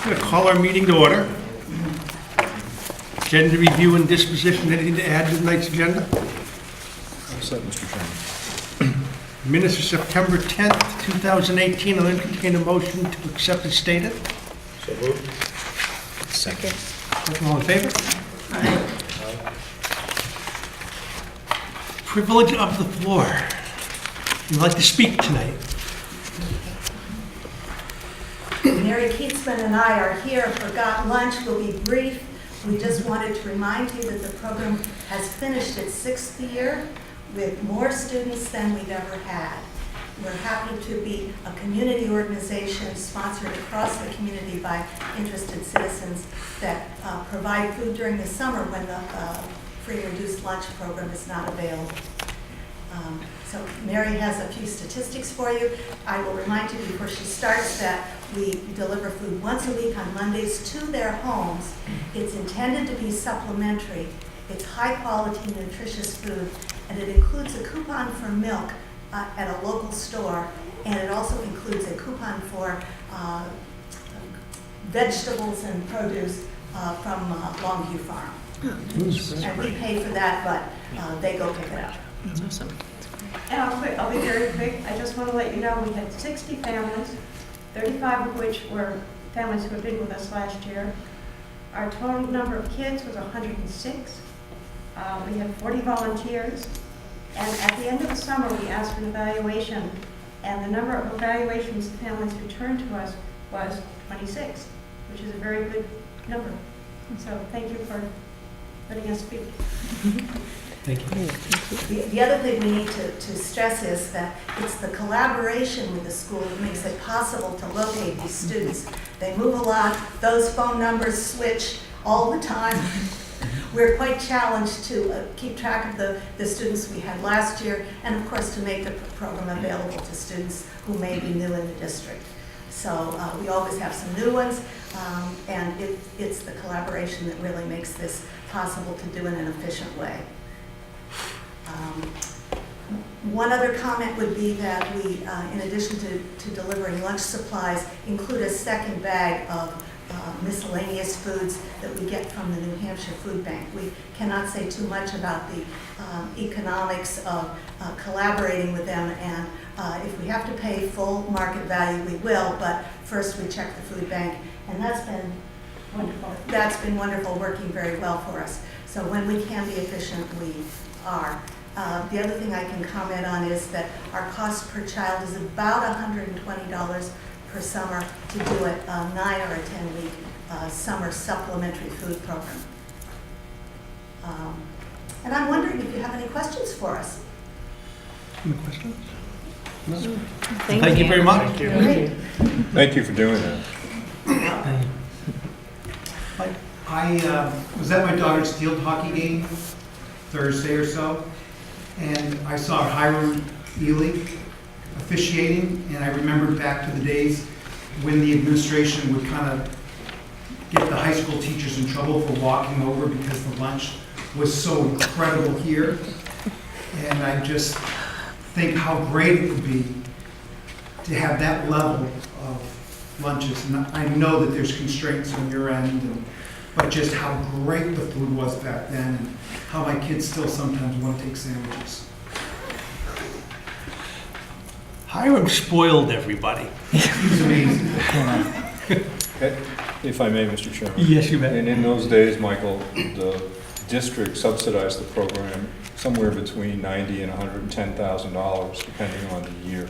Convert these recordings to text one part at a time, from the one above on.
I'm going to call our meeting to order. Agenda review and disposition. Anything to add to tonight's agenda? All set, Mr. Chairman. Minutes of September 10th, 2018. I'll entertain a motion to accept as stated. So moved. Second. All in favor? Privilege of the floor. You'd like to speak tonight? Mary Keatsman and I are here for Got Lunch. We'll be brief. We just wanted to remind you that the program has finished its 6th year with more students than we've ever had. We're happy to be a community organization sponsored across the community by interested citizens that provide food during the summer when the free reduced lunch program is not available. So Mary has a few statistics for you. I will remind you before she starts that we deliver food once a week on Mondays to their homes. It's intended to be supplementary. It's high quality, nutritious food, and it includes a coupon for milk at a local store, and it also includes a coupon for vegetables and produce from Longview Farm. And we pay for that, but they go pick it up. That's awesome. And I'll be very quick. I just want to let you know we had 60 families, 35 of which were families who had been with us last year. Our total number of kids was 106. We had 40 volunteers. And at the end of the summer, we asked for an evaluation, and the number of evaluations the families returned to us was 26, which is a very good number. So thank you for letting us speak. Thank you. The other thing we need to stress is that it's the collaboration with the school that makes it possible to locate these students. They move a lot, those phone numbers switch all the time. We're quite challenged to keep track of the students we had last year, and of course to make the program available to students who may be new in the district. So we always have some new ones, and it's the collaboration that really makes this possible to do in an efficient way. One other comment would be that we, in addition to delivering lunch supplies, include a second bag of miscellaneous foods that we get from the New Hampshire Food Bank. We cannot say too much about the economics of collaborating with them, and if we have to pay full market value, we will, but first we check the food bank, and that's been wonderful. That's been wonderful, working very well for us. So when we can be efficient, we are. The other thing I can comment on is that our cost per child is about $120 per summer to do a 9 or a 10-week summer supplementary food program. And I'm wondering if you have any questions for us. Any questions? No? Thank you very much. Thank you. Great. Thank you for doing that. I was at my daughter's field hockey game Thursday or so, and I saw Hiram Ely officiating, and I remembered back to the days when the administration would kind of get the high school teachers in trouble for walking over because the lunch was so incredible here. And I just think how great it would be to have that level of lunches. And I know that there's constraints on your end, but just how great the food was back then, and how my kids still sometimes want to take sandwiches. Hiram spoiled everybody. He's amazing. If I may, Mr. Chairman. Yes, you may. And in those days, Michael, the district subsidized the program somewhere between $90,000 and $110,000, depending on the year.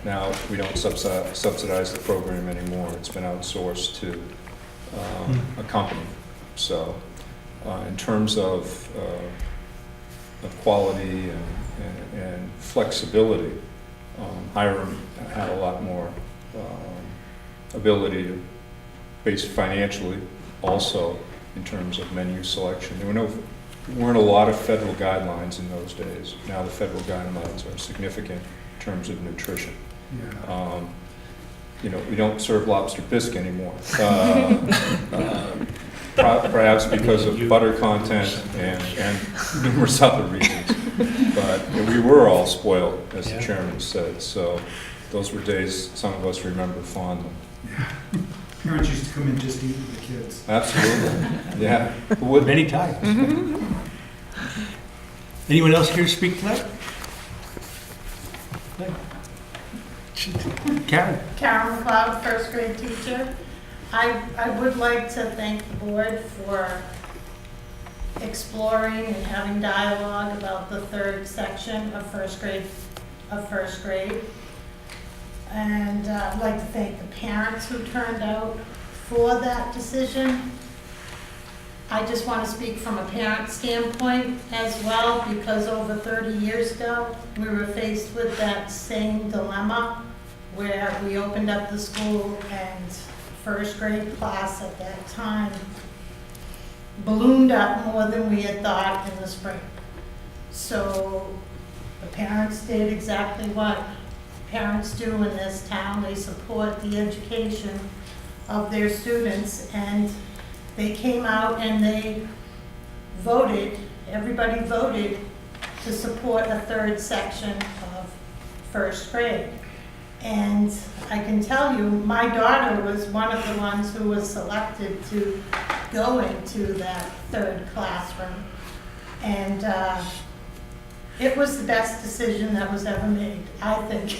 Now, we don't subsidize the program anymore. It's been outsourced to a company. So, in terms of quality and flexibility, Hiram had a lot more ability to, based financially, also in terms of menu selection. There weren't a lot of federal guidelines in those days. Now the federal guidelines are significant in terms of nutrition. Yeah. We don't serve lobster bisque anymore. Perhaps because of butter content and numerous other reasons. But we were all spoiled, as the chairman said. So those were days some of us remember fondly. parents used to come in just to eat with the kids. Absolutely, yeah. Would Many times. Anyone else here to speak to that? Karen? Karen McLeod, first grade teacher. I would like to thank the board for exploring and having dialogue about the third section of first grade. And I'd like to thank the parents who turned out for that decision. I just want to speak from a parent standpoint as well, because over 30 years ago, we were faced with that same dilemma where we opened up the school and first grade class at that time ballooned up more than we had thought in the spring. So the parents did exactly what parents do in this town. They support the education of their students, and they came out and they voted, everybody voted to support a third section of first grade. And I can tell you, my daughter was one of the ones who was selected to go into that third classroom. And it was the best decision that was ever made, I think,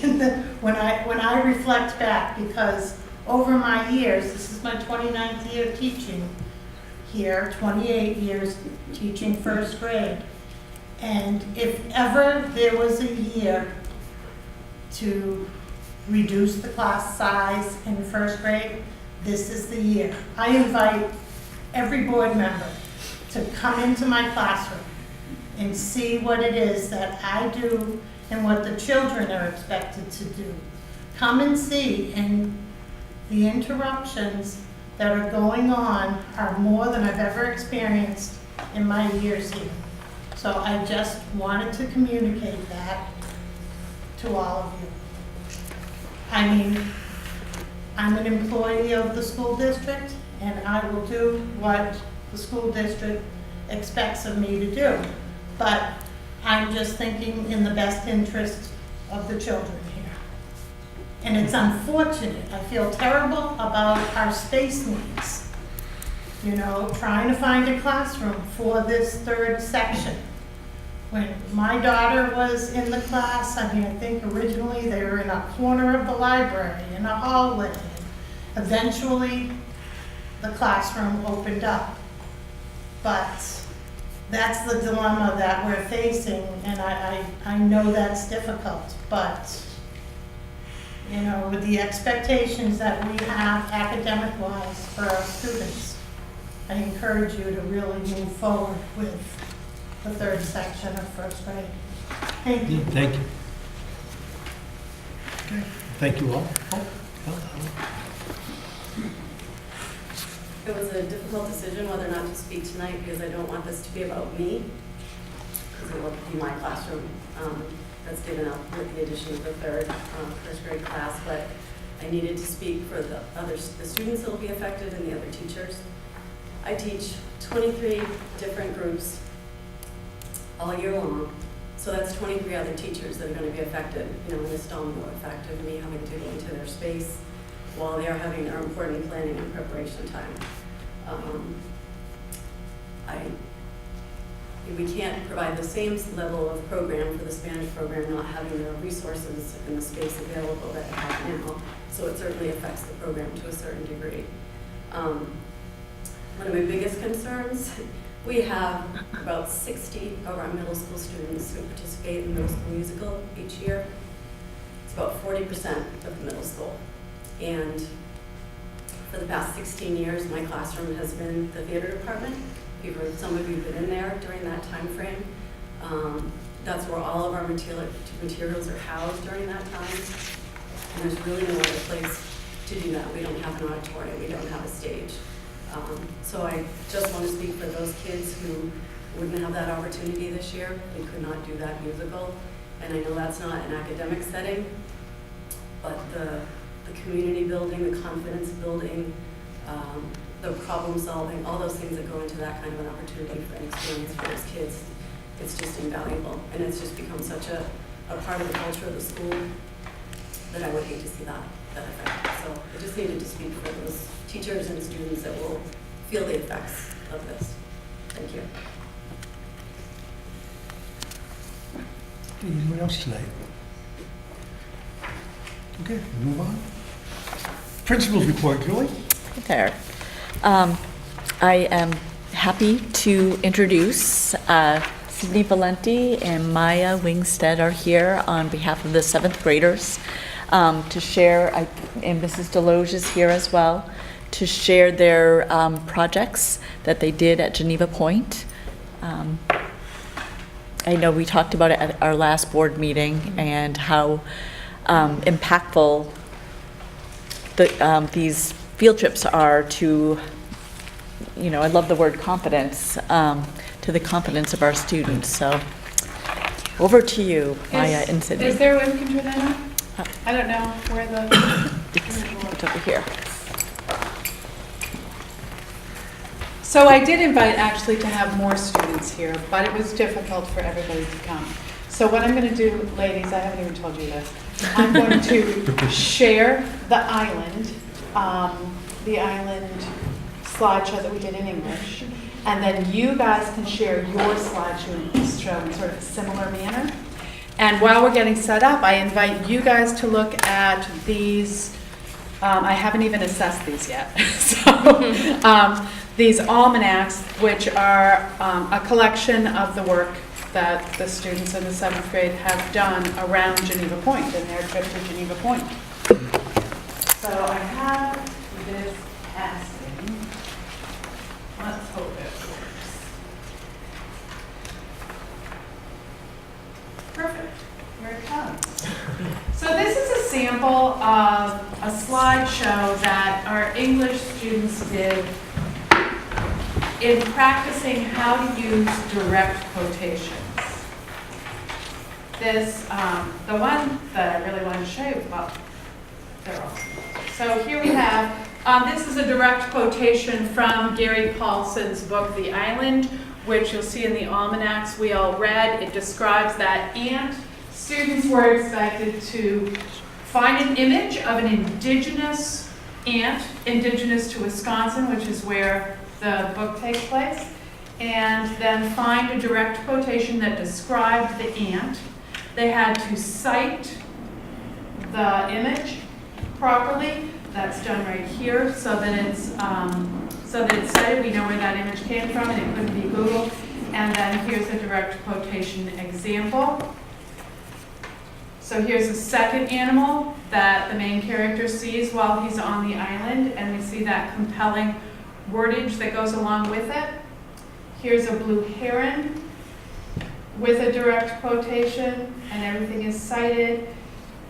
when I reflect back, because over my years, this is my 29th year teaching here, 28 years teaching first grade. And if ever there was a year to reduce the class size in first grade, this is the year. I invite every board member to come into my classroom and see what it is that I do and what the children are expected to do. Come and see, and the interruptions that are going on are more than I've ever experienced in my years here. So I just wanted to communicate that to all of you. I mean, I'm an employee of the school district, and I will do what the school district expects of me to do. But I'm just thinking in the best interest of the children here. And it's unfortunate. I feel terrible about our space needs. You know, trying to find a classroom for this third section. When my daughter was in the class, I mean, I think originally they were in a corner of the library, in a hallway. Eventually, the classroom opened up. But that's the dilemma that we're facing, and I know that's difficult, but, you know, with the expectations that we have academic-wise for our students, I encourage you to really move forward with the third section of first grade. Thank you. Thank you. Okay, thank you all. It was a difficult decision whether or not to speak tonight, because I don't want this to be about me, because it will be my classroom that's given up with the addition of the third first grade class, but I needed to speak for the students that will be affected and the other teachers. I teach 23 different groups all year long, so that's 23 other teachers that are going to be affected, you know, in this domino effect of me having to go into their space while they are having their important planning and preparation time. We can't provide the same level of program for the Spanish program, not having the resources and the space available that I have now, so it certainly affects the program to a certain degree. One of my biggest concerns, we have about 60 of our middle school students who participate in the middle school musical each year. It's about 40% of the middle school. And for the past 16 years, my classroom has been the theater department. Some of you have been in there during that time frame. That's where all of our materials are housed during that time. And there's really no other place to do that. We don't have an auditorium, we don't have a stage. So I just want to speak for those kids who wouldn't have that opportunity this year. They could not do that musical. And I know that's not an academic setting, but the community building, the confidence building, the problem solving, all those things that go into that kind of an opportunity for an experience for those kids, it's just invaluable. And it's just become such a part of the culture of the school that I would hate to see that. that effect. So I just needed to speak for those teachers and students that will feel the effects of this. Thank you. Anyone else tonight? Okay, we'll move on. Principal's report, Julie? There. I am happy to introduce Sydney Valenti and Maya Wingstead are here on behalf of the 7th graders to share, and Mrs. Deloge is here as well, to share their projects that they did at Geneva Point. I know we talked about it at our last board meeting and how impactful these field trips are to, I love the word confidence, to the confidence of our students. So over to you, Maya and Sydney. Is there a web control there? I don't know where the... It's over here. So I did invite actually to have more students here, but it was difficult for everybody to come. So what I'm going to do, ladies, I haven't even told you this. I'm going to share the island slideshow that we did in English, and then you guys can share your slideshow in sort of a similar manner. And while we're getting set up, I invite you guys to look at these. I haven't even assessed these yet. So these almanacs, which are a collection of the work that the students in the 7th grade have done around Geneva Point and their trip to Geneva Point. So I have this casting. Let's hope it works. Perfect. Here it comes. So this is a sample of a slideshow that our English students did in practicing how to use direct quotations. This, the one that I really wanted to show you, well, they're all. So here we have, this is a direct quotation from Gary Paulson's book, The Island, which you'll see in the almanacs we all read. It describes that ant. Students were expected to find an image of an indigenous ant, indigenous to Wisconsin, which is where the book takes place, and then find a direct quotation that described the ant. They had to cite the image properly. That's done right here, so that it's cited. We know where that image came from, and it couldn't be Google. And then here's a direct quotation example. So here's a second animal that the main character sees while he's on the island, and we see that compelling wordage that goes along with it. Here's a blue heron with a direct quotation, and everything is cited.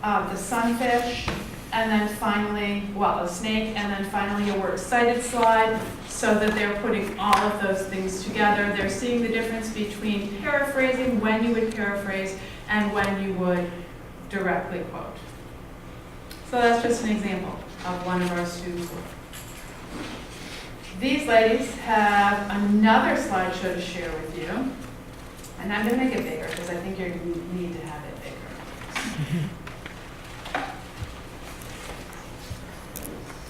The sunfish, and then finally, well, a snake, and then finally a works cited slide, so that they're putting all of those things together. They're seeing the difference between paraphrasing, when you would paraphrase, and when you would directly quote. So that's just an example of one of our students' work. These ladies have another slideshow to share with you, and I'm going to make it bigger because I think you need to have it bigger.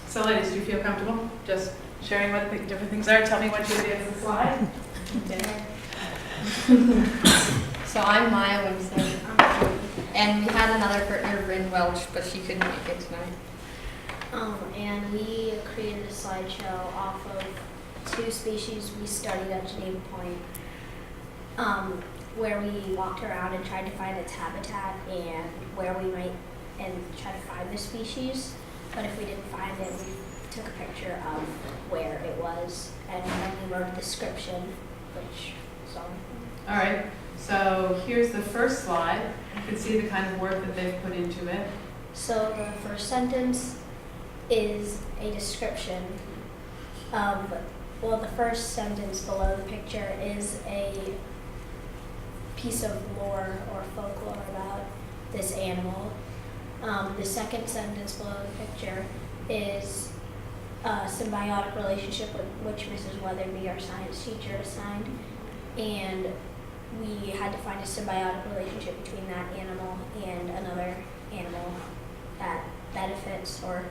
So ladies, do you feel comfortable just sharing what the different things are? Tell me what you would do as a slide. So I'm Maya Wimson, and we had another partner, Bryn Welch, but she couldn't make it tonight. And we created a slideshow off of 2 species we studied at Geneva Point, where we walked around and tried to find its habitat and where we might, and try to find the species. But if we didn't find it, we took a picture of where it was, and then we wrote a description, which is on. All right, so here's the first slide. You can see the kind of work that they've put into it. So the first sentence is a description of, well, the first sentence below the picture is a piece of lore or folklore about this animal. The second sentence below the picture is a symbiotic relationship which Mrs. Weatherby, our science teacher, assigned, and we had to find a symbiotic relationship between that animal and another animal that benefits or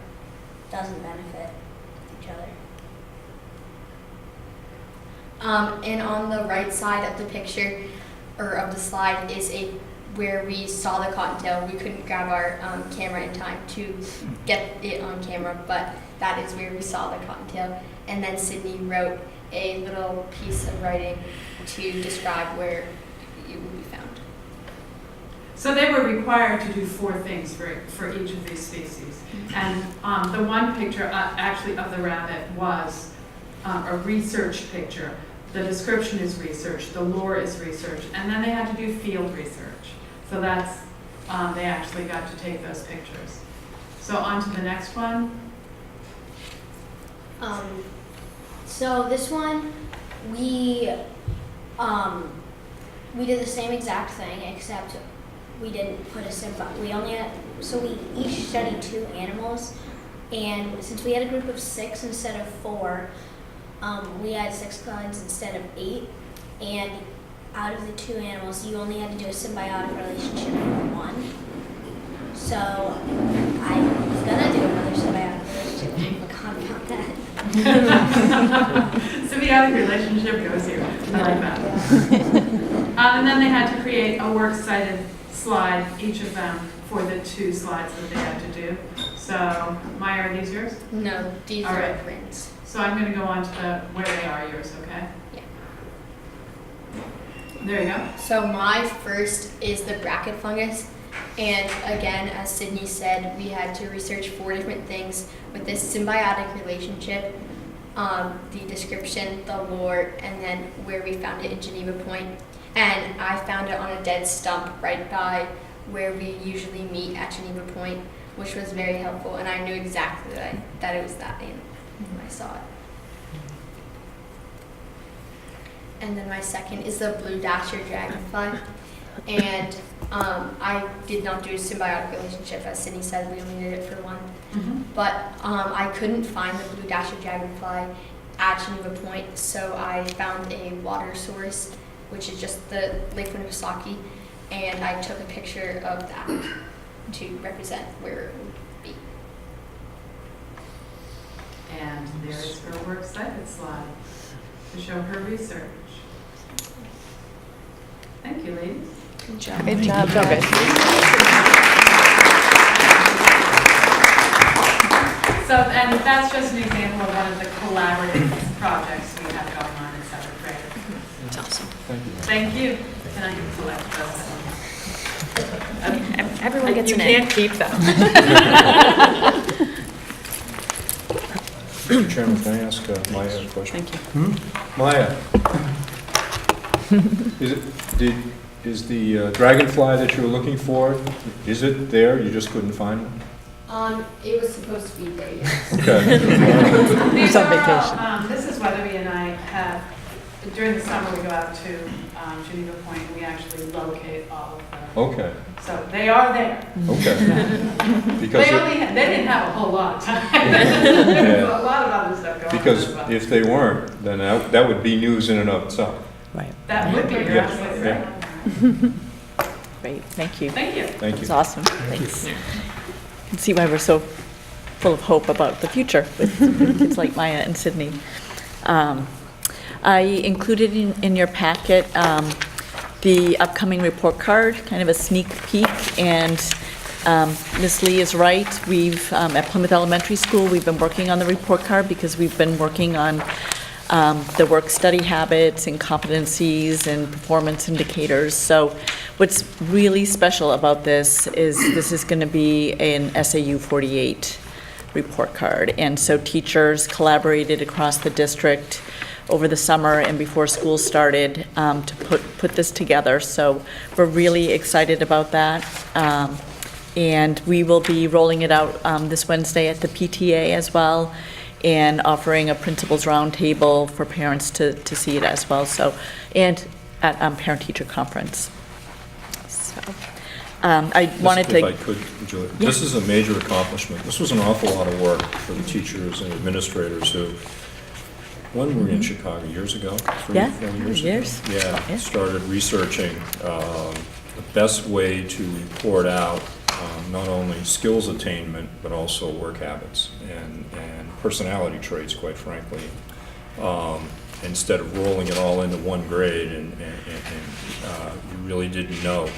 doesn't benefit each other. And on the right side of the picture, or of the slide, is where we saw the cottontail. We couldn't grab our camera in time to get it on camera, but that is where we saw the cottontail. And then Sydney wrote a little piece of writing to describe where it would be found. So they were required to do 4 things for each of these species. And the one picture actually of the rabbit was a research picture. The description is research, the lore is research, and then they had to do field research. So that's, they actually got to take those pictures. So on to the next one. So this one, we did the same exact thing, except we didn't put a symbol. We each studied 2 animals, and since we had a group of 6 instead of 4, we had 6 slides instead of 8, and out of the 2 animals, you only had to do a symbiotic relationship for 1. So I was gonna do another symbiotic relationship, but forgot about that. Symbiotic relationship goes here. I like that. And then they had to create a works cited slide, each of them, for the 2 slides that they had to do. So, Maya, are these yours? No, these All are right. prints. So I'm going to go on to where they are yours, okay? Yeah. There you go. So my first is the bracket fungus. And again, as Sydney said, we had to research 4 different things with this symbiotic relationship, the description, the lore, and then where we found it in Geneva Point. And I found it on a dead stump right by where we usually meet at Geneva Point, which was very helpful. And I knew exactly that it was that name when I saw it. And then my second is the blue dasher dragonfly. And I did not do a symbiotic relationship, as Sydney said, we only did it for 1. But I couldn't find the blue dasher dragonfly at Geneva Point, so I found a water source, which is just the Lake Winnipesaukee, and I took a picture of that to represent where it would be. And there is her works cited slide to show her research. Thank you, ladies. Good job. Good job. Good. So, and that's just an example of one of the collaborative projects we have going on in 7th grade. That's awesome. Thank you. Thank you. And I can select those. Everyone gets an A. You can't keep them. Mr. Chairman, can I ask Maya a question? Thank you. Maya, is the dragonfly that you were looking for, is it there? You just couldn't find it? It was supposed to be there, yes. Okay. These on are vacation. all, this is Weatherby and I have, during the summer, we go out to Geneva Point, and we actually locate all of them. Okay, So they are there. okay. Because They didn't have a whole lot of time. There's a lot of other stuff going on because as well. if they weren't, then that would be news in and of itself. Right. That would be, you're Yeah. absolutely Yeah. right. Great. Thank you. Thank you. Thank you. It's awesome. Thanks. You can see why we're so full of hope about the future with kids like Maya and Sydney. I included in your packet the upcoming report card, kind of a sneak peek, and Ms. Lee is right. We've, at Plymouth Elementary School, we've been working on the report card because we've been working on the work study habits and competencies and performance indicators. So what's really special about this is going to be an SAU 48 report card. And so teachers collaborated across the district over the summer and before school started to put this together. So we're really excited about that. And we will be rolling it out this Wednesday at the PTA as well, and offering a principals roundtable for parents to see it as well. So, and at parent-teacher conference. So, I wanted to. If I could, Julie, this is a major accomplishment. This was an awful lot of work for the teachers and administrators who, when were we in Chicago, years ago? 3 Yeah, 4 years years. ago? Yeah, Yeah. started researching the best way to report out not only skills attainment, but also work habits and personality traits, quite frankly. Instead of rolling it all into one grade and you really didn't know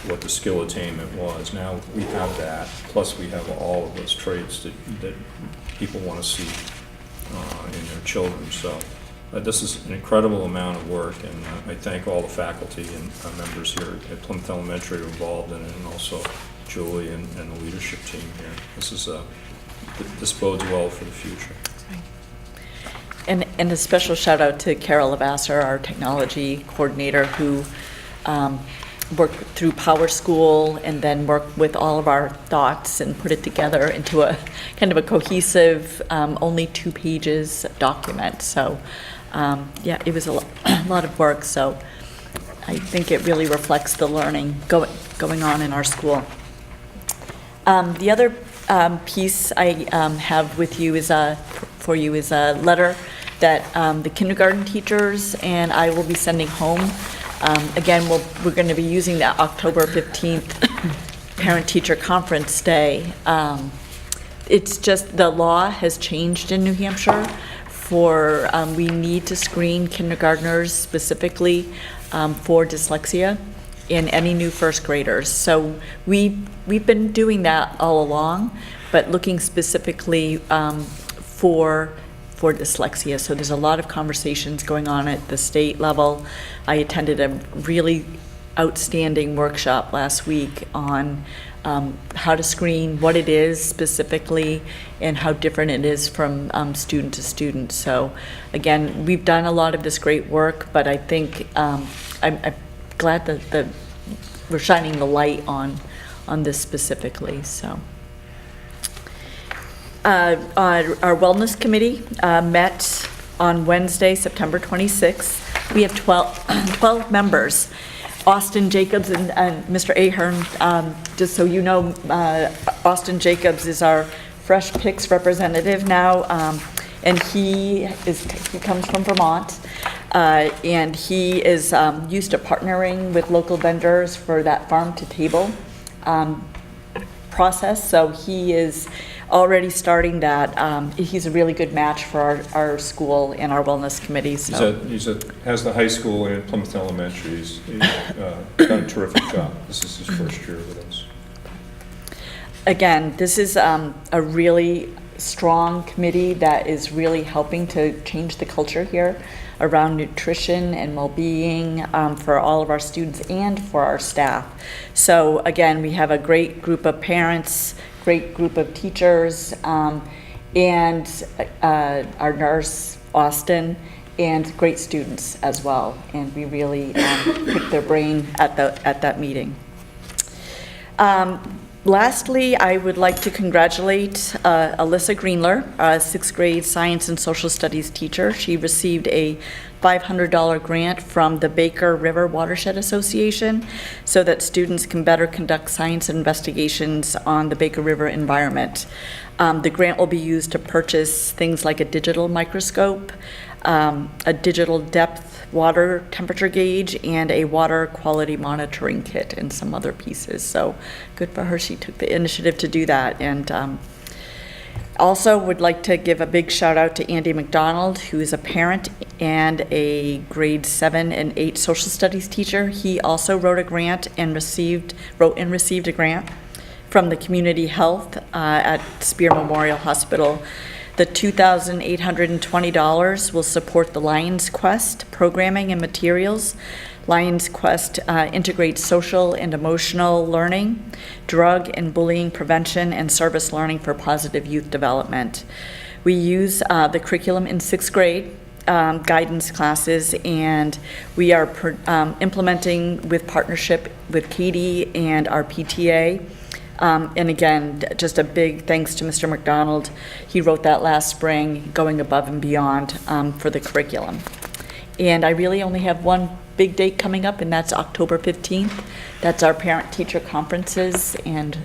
what the skill attainment was. Now we have that, plus we have all of those traits that people want to see in their children. So this is an incredible amount of work, and I thank all the faculty and members here at Plymouth Elementary who are involved in it, and also Julie and the leadership team here. This bodes well for the future. And a special shout out to Carol Lavasser, our technology coordinator, who worked through Power School and then worked with all of our thoughts and put it together into a kind of a cohesive, only 2 pages document. So yeah, it was a lot of work. So I think it really reflects the learning going on in our school. The other piece I have with you is for you is a letter that the kindergarten teachers and I will be sending home. Again, we're going to be using that October 15th Parent-Teacher Conference Day. It's just the law has changed in New Hampshire for we need to screen kindergartners specifically for dyslexia in any new first graders. So we've been doing that all along, but looking specifically for dyslexia. So there's a lot of conversations going on at the state level. I attended a really outstanding workshop last week on how to screen, what it is specifically, and how different it is from student to student. So again, we've done a lot of this great work, but I think I'm glad that we're shining the light on this specifically. So. Our wellness committee met on Wednesday, September 26th. We have 12 members. Austin Jacobs and Mr. Ahern, just so you know, Austin Jacobs is our Fresh Picks representative now, and he comes from Vermont, and he is used to partnering with local vendors for that farm-to-table process. So he is already starting that. He's a really good match for our school and our wellness committee. So Has the high school and Plymouth Elementary. He's done a terrific job. This is his first year with us. Again, this is a really strong committee that is really helping to change the culture here around nutrition and well-being for all of our students and for our staff. So again, we have a great group of parents, great group of teachers, and our nurse, Austin, and great students as well. And we really picked their brain at that meeting. Lastly, I would like to congratulate Alyssa Greenler, a 6th grade science and social studies teacher. She received a $500 grant from the Baker River Watershed Association so that students can better conduct science investigations on the Baker River environment. The grant will be used to purchase things like a digital microscope, a digital depth water temperature gauge, and a water quality monitoring kit, and some other pieces. So good for her. She took the initiative to do that. And also would like to give a big shout out to Andy McDonald, who is a parent and a grade 7 and 8 social studies teacher. He also wrote and received a grant from the Community Health at Spear Memorial Hospital. The $2,820 will support the Lions Quest programming and materials. Lions Quest integrates social and emotional learning, drug and bullying prevention, and service learning for positive youth development. We use the curriculum in 6th grade guidance classes, and we are implementing with partnership with Katie and our PTA. And again, just a big thanks to Mr. McDonald. He wrote that last spring, going above and beyond for the curriculum. And I really only have one big date coming up, and that's October 15th. That's our parent-teacher conferences, and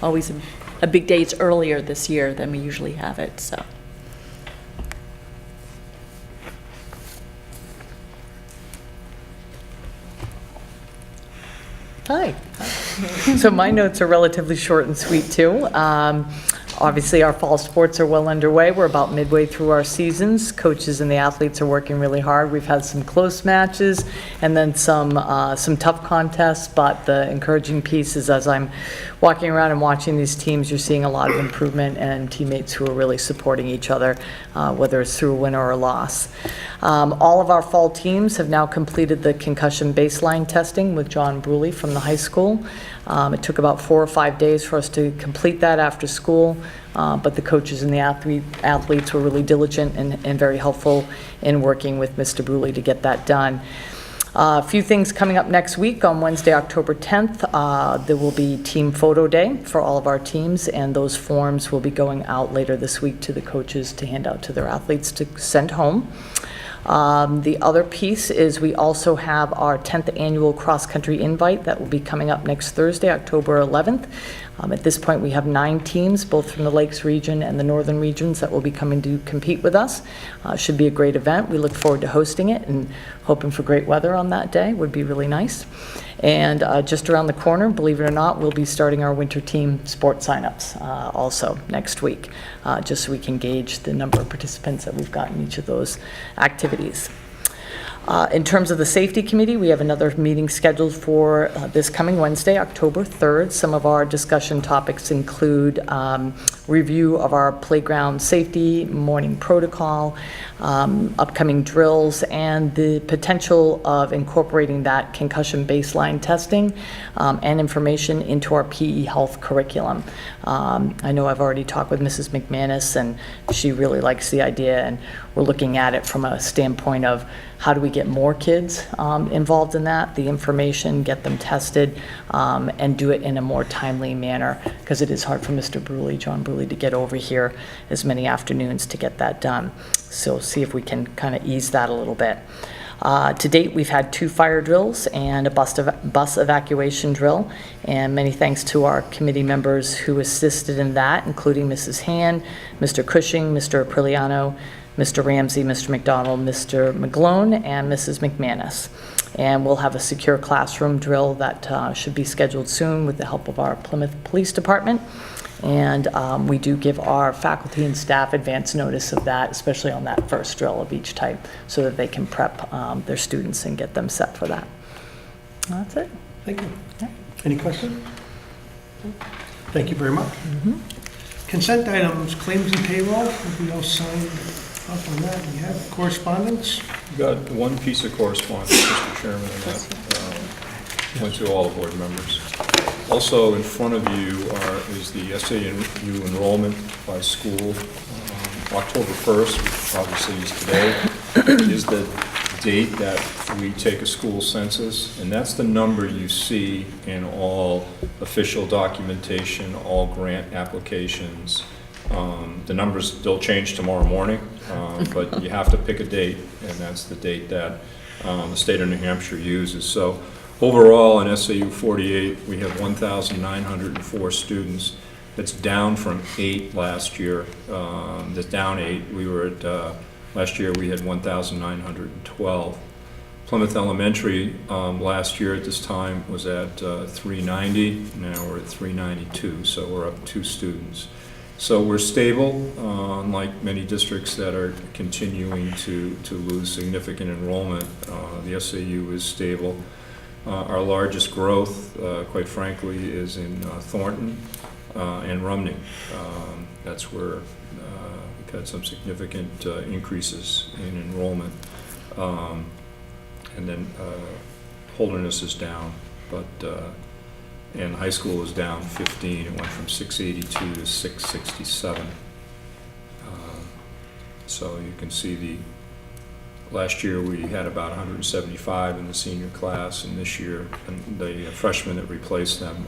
always a big day. It's earlier this year than we usually have it. So. Hi. So my notes are relatively short and sweet, too. Obviously, our fall sports are well underway. We're about midway through our seasons. Coaches and the athletes are working really hard. We've had some close matches and then some tough contests, but the encouraging piece is as I'm walking around and watching these teams, you're seeing a lot of improvement and teammates who are really supporting each other, whether it's through a win or a loss. All of our fall teams have now completed the concussion baseline testing with John Bruley from the high school. It took about 4 or 5 days for us to complete that after school, but the coaches and the athletes were really diligent and very helpful in working with Mr. Bruley to get that done. A few things coming up next week. On Wednesday, October 10th, there will be Team Photo Day for all of our teams, and those forms will be going out later this week to the coaches to hand out to their athletes to send home. The other piece is we also have our 10th annual cross-country invite that will be coming up next Thursday, October 11th. At this point, we have 9 teams, both from the Lakes region and the northern regions, that will be coming to compete with us. Should be a great event. We look forward to hosting it and hoping for great weather on that day. Would be really nice. And just around the corner, believe it or not, we'll be starting our winter team sport signups also next week, just so we can gauge the number of participants that we've got in each of those activities. In terms of the safety committee, we have another meeting scheduled for this coming Wednesday, October 3rd. Some of our discussion topics include review of our playground safety, morning protocol, upcoming drills, and the potential of incorporating that concussion baseline testing and information into our PE health curriculum. I know I've already talked with Mrs. McManus, and she really likes the idea, and we're looking at it from a standpoint of how do we get more kids involved in that, the information, get them tested, and do it in a more timely manner, because it is hard for Mr. Bruley, John Bruley, to get over here as many afternoons to get that done. So see if we can kind of ease that a little bit. To date, we've had 2 fire drills and a bus evacuation drill, and many thanks to our committee members who assisted in that, including Mrs. Hand, Mr. Cushing, Mr. Apriliano, Mr. Ramsey, Mr. McDonald, Mr. McGlone, and Mrs. McManus. And we'll have a secure classroom drill that should be scheduled soon with the help of our Plymouth Police Department. And we do give our faculty and staff advance notice of that, especially on that first drill of each type, so that they can prep their students and get them set for that. That's it. Thank you. Any questions? Thank you very much. Consent items, claims and payroll. Have we all signed up on that? We have correspondence. We've got one piece of correspondence, Mr. Chairman, and that went to all the board members. Also in front of you is the SAU enrollment by school. October 1st, which obviously is today, is the date that we take a school census, and that's the number you see in all official documentation, all grant applications. The numbers still change tomorrow morning, but you have to pick a date, and that's the date that the state of New Hampshire uses. So overall, in SAU 48, we have 1,904 students. That's down from 8 last year. That's down 8. We were at, last year we had 1,912. Plymouth Elementary last year at this time was at 390. Now we're at 392, so we're up 2 students. So we're stable, unlike many districts that are continuing to lose significant enrollment. The SAU is stable. Our largest growth, quite frankly, is in Thornton and Rumney. That's where we've had some significant increases in enrollment. And then Holderness is down, but and high school is down 15. It went from 682 to 667. So you can see last year we had about 175 in the senior class, and this year and the freshmen that replaced them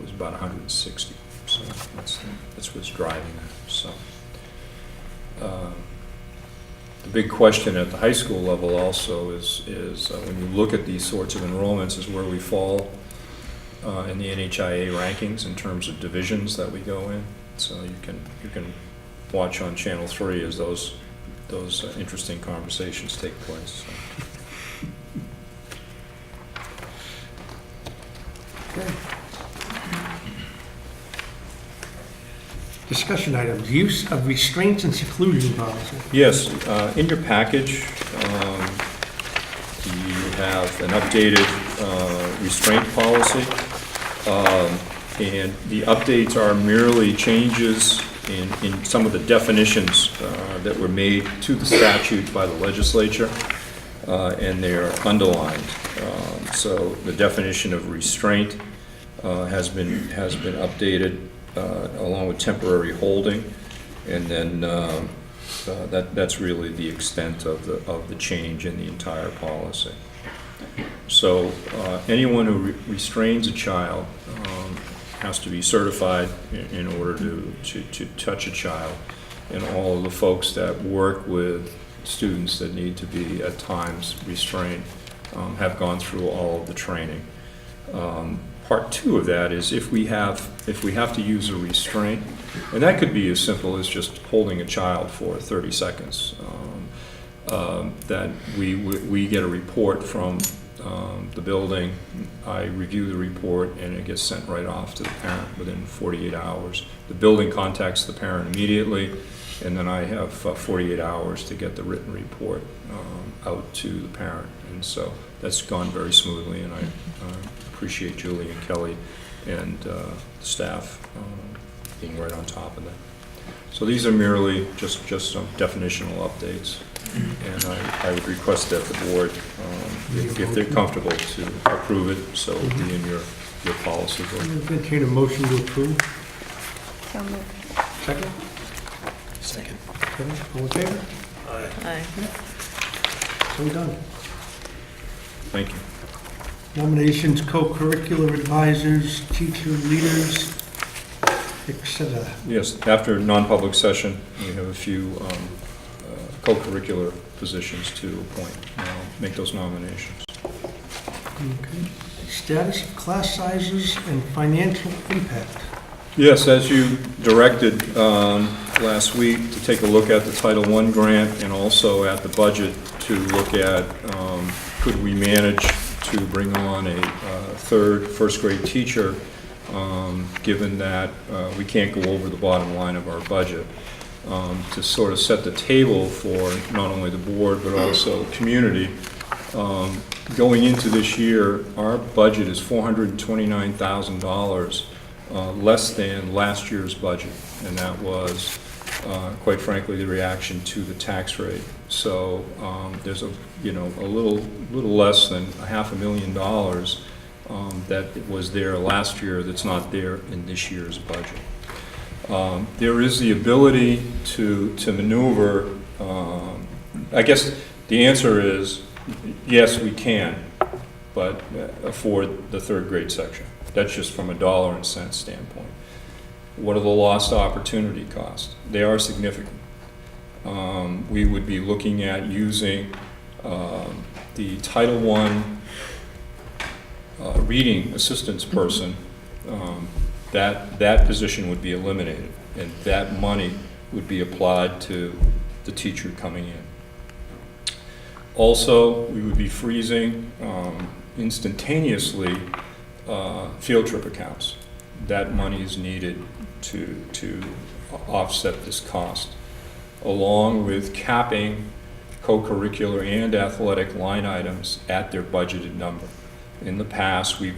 was about 160. So that's what's driving that. So the big question at the high school level also is when you look at these sorts of enrollments, is where we fall in the NHIA rankings in terms of divisions that we go in. So you can watch on Channel 3 as those interesting conversations take place. So. Okay. discussion items, use of restraints and seclusion policy. Yes, in your package, you have an updated restraint policy. And the updates are merely changes in some of the definitions that were made to the statute by the legislature, and they're underlined. So the definition of restraint has been updated along with temporary holding, and then that's really the extent of the change in the entire policy. So anyone who restrains a child has to be certified in order to touch a child, and all of the folks that work with students that need to be at times restrained have gone through all of the training. Part two of that is if we have to use a restraint, and that could be as simple as just holding a child for 30 seconds, that we get a report from the building. I review the report, and it gets sent right off to the parent within 48 hours. The building contacts the parent immediately, and then I have 48 hours to get the written report out to the parent. And so that's gone very smoothly, and I appreciate Julie and Kelly and the staff being right on top of that. So these are merely just some definitional updates. And I would request that the board, if they're comfortable, to approve it, so it'll be in your policy book. Entertain a motion to approve. Second? Second. Okay, all in favor? Aye. So done. Thank you. Nominations, co-curricular advisors, teacher leaders, etc. Yes, after non-public session, we have a few co-curricular positions to appoint. I'll make those nominations. Okay. Status of class sizes and financial impact. Yes, as you directed last week, to take a look at the Title I grant and also at the budget to look at could we manage to bring on a first grade teacher, given that we can't go over the bottom line of our budget. To sort of set the table for not only the board but also community. Going into this year, our budget is $429,000 less than last year's budget, and that was, quite frankly, the reaction to the tax rate. So there's a little less than $500,000 that was there last year that's not there in this year's budget. There is the ability to maneuver. I guess the answer is yes, we can, but afford the third grade section. That's just from a dollar and cents standpoint. What are the lost opportunity costs? They are significant. We would be looking at using the Title I reading assistance person. That position would be eliminated, and that money would be applied to the teacher coming in. Also, we would be freezing instantaneously field trip accounts. That money is needed to offset this cost, along with capping co-curricular and athletic line items at their budgeted number. In the past, we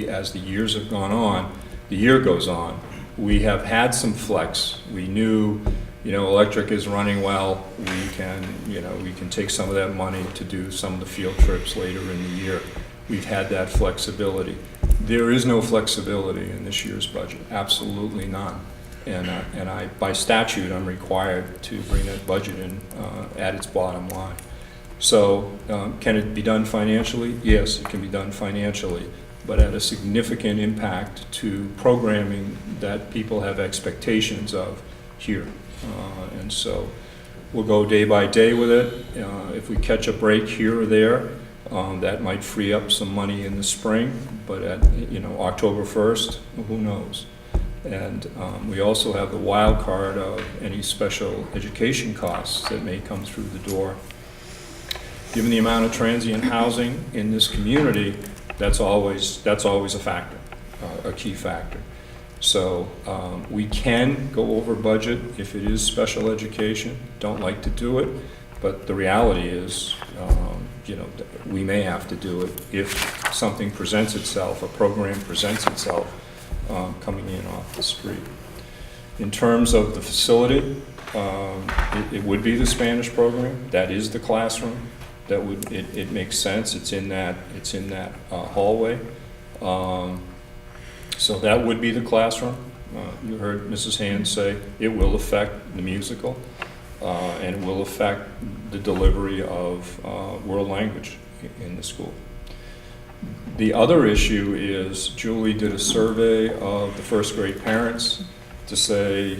as the years have gone on, the year goes on, we have had some flex. We knew, electric is running well. We can take some of that money to do some of the field trips later in the year. We've had that flexibility. There is no flexibility in this year's budget, absolutely none. And by statute, I'm required to bring that budget in at its bottom line. So can it be done financially? Yes, it can be done financially, but at a significant impact to programming that people have expectations of here. And so we'll go day by day with it. If we catch a break here or there, that might free up some money in the spring, but at October 1st, who knows? And we also have the wild card of any special education costs that may come through the door. Given the amount of transient housing in this community, that's always a factor, a key factor. So we can go over budget if it is special education. Don't like to do it, but the reality is, we may have to do it if something presents itself, a program presents itself coming in off the street. In terms of the facility, it would be the Spanish program. That is the classroom. It makes sense. It's in that hallway. So that would be the classroom. You heard Mrs. Hand say it will affect the musical, and it will affect the delivery of world language in the school. The other issue is Julie did a survey of the first grade parents to say,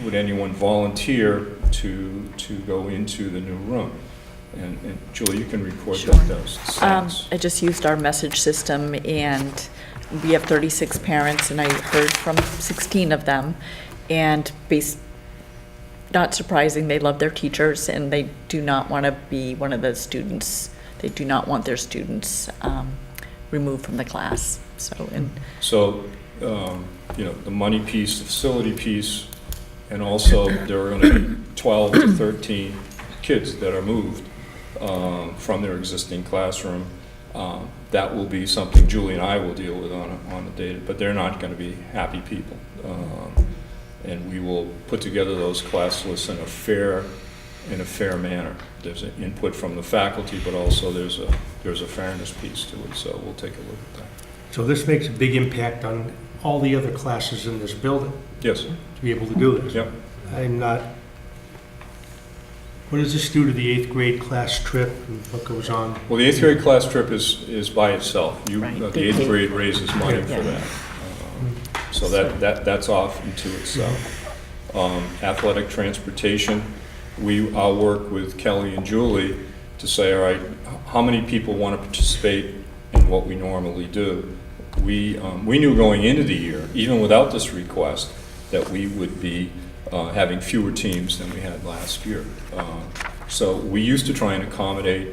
would anyone volunteer to go into the new room? And Julie, you can report Sure. those stats. I just used our message system, and we have 36 parents, and I heard from 16 of them, and not surprising, they love their teachers, and they do not want to be one of the students. They do not want their students removed from the class. So, the money piece, the facility piece, and also there are going to be 12 to 13 kids that are moved from their existing classroom. That will be something Julie and I will deal with on the data, but they're not going to be happy people. And we will put together those class lists in a fair manner. There's an input from the faculty, but also there's a fairness piece to it, so we'll take a look at that. So this makes a big impact on all the other classes in this building, Yes. to be able to do this. Yep. What does this do to the 8th grade class trip and what goes on? Well, the 8th grade class trip is by itself. Right. The 8th grade raises money Yeah. for that. So that's off into itself. Athletic transportation, I'll work with Kelly and Julie to say, all right, how many people want to participate in what we normally do? We knew going into the year, even without this request, that we would be having fewer teams than we had last year. So we used to try and accommodate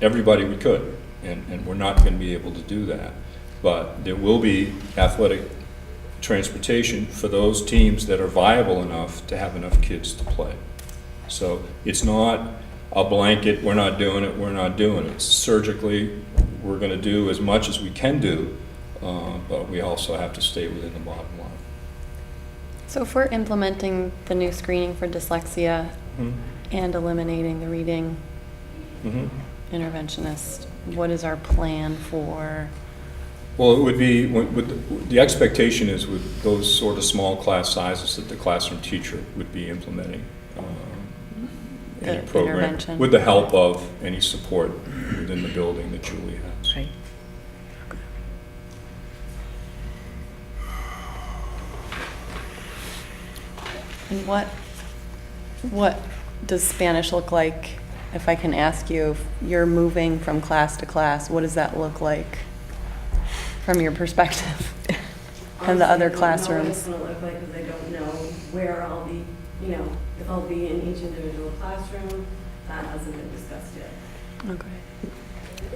everybody we could, and we're not going to be able to do that. But there will be athletic transportation for those teams that are viable enough to have enough kids to play. So it's not a blanket, we're not doing it. Surgically, we're going to do as much as we can do, but we also have to stay within the bottom line. So if we're implementing the new screening for dyslexia Mm-hmm. and eliminating the reading interventionist, what is our plan for? Well, it would be, the expectation is with those sort of small class sizes that the classroom teacher would be implementing any The program intervention. with the help of any support within the building that Julie has. Right. And what does Spanish look like? If I can ask you, if you're moving from class to class, what does that look like from your perspective? And the other classrooms? I don't know what it's going to look like because I don't know where I'll be, if I'll be in each individual classroom. That hasn't been discussed yet. Okay.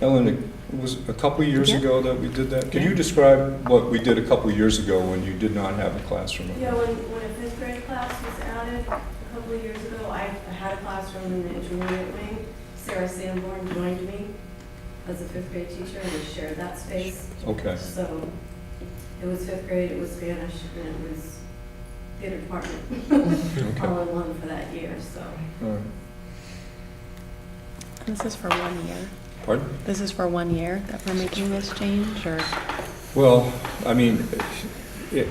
Ellen, it was a couple years Yeah. ago that we did that. Can Yeah. you describe what we did a couple years ago when you did not have a classroom? Yeah, when a fifth grade class was added a couple of years ago, I had a classroom in the intermediate wing. Sarah Sanborn joined me as a fifth grade teacher, and we shared that space. Okay. So it was fifth grade, it was Spanish, and it was theater department, Okay. all in one for that year, so. All right. This is for 1 year. Pardon? This is for 1 year that we're making this change, or? Well, I mean,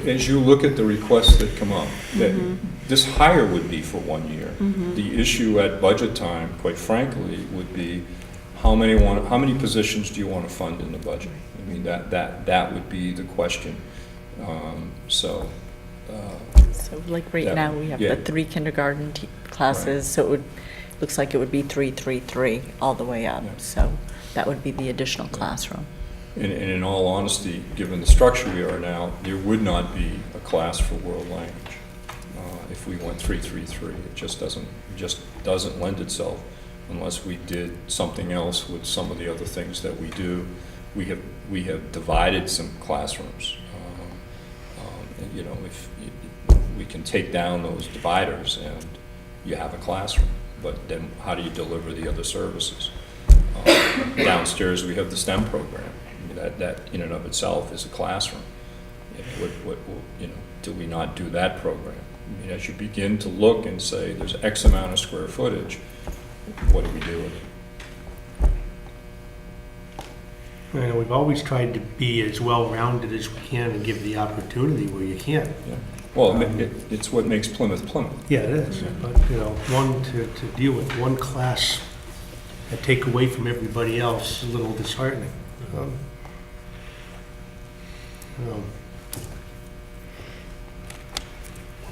as you look at the requests that come up, that this hire would be for 1 year. The issue at budget time, quite frankly, would be how many positions do you want to fund in the budget? I mean, that would be the question. So like right Yeah. now, we have Yeah. the 3 kindergarten classes, so looks like it would be 3, 3, 3 all the way up. Yeah. So that would be the additional classroom. And in all honesty, given the structure we are now, there would not be a class for world language if we went 3, 3, 3. It just doesn't lend itself unless we did something else with some of the other things that we do. We have divided some classrooms, you know, if we can take down those dividers and you have a classroom, but then how do you deliver the other services? Downstairs, we have the STEM program. I mean, that in and of itself is a classroom. You know, do we not do that program? I mean, as you begin to look and say, there's X amount of square footage, what do we do with it? You know, we've always tried to be as well-rounded as we can and give the opportunity where you can. Yeah. Well, it's what makes Plymouth Plymouth. Yeah, it is, but, you know, to deal with one class and take away from everybody else is a little disheartening. You know,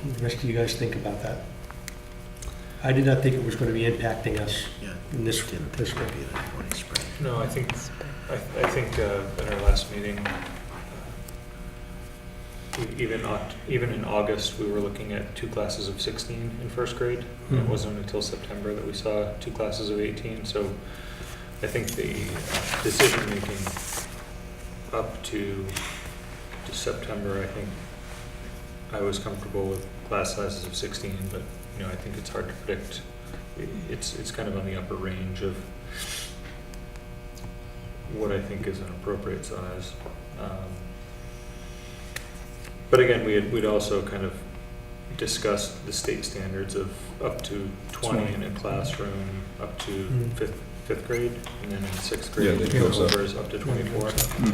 what the rest of you guys think about that? I did not think it was going to be impacting us in this way. No, I think in our last meeting, even in August, we were looking at 2 classes of 16 in first grade. And it wasn't until September that we saw 2 classes of 18. So I think the decision making up to September, I think I was comfortable with class sizes of 16, but you know, I think it's hard to predict. It's kind of on the upper range of what I think is an appropriate size. But again, we'd also kind of discussed the state standards of up to 20 in a classroom, up to fifth grade, and then in 6th grade, Yeah, it goes over is up to 24. And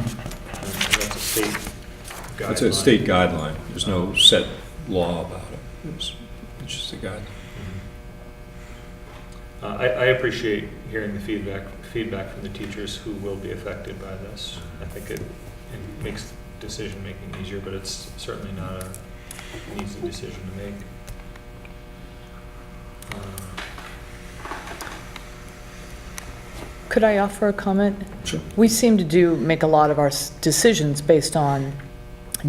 that's a state guideline. It's a state guideline. There's no set law about it. It's just a guideline. I appreciate hearing the feedback from the teachers who will be affected by this. I think it makes decision-making easier, but it's certainly not an easy decision to make. Could I offer a comment? Sure. We seem to make a lot of our decisions based on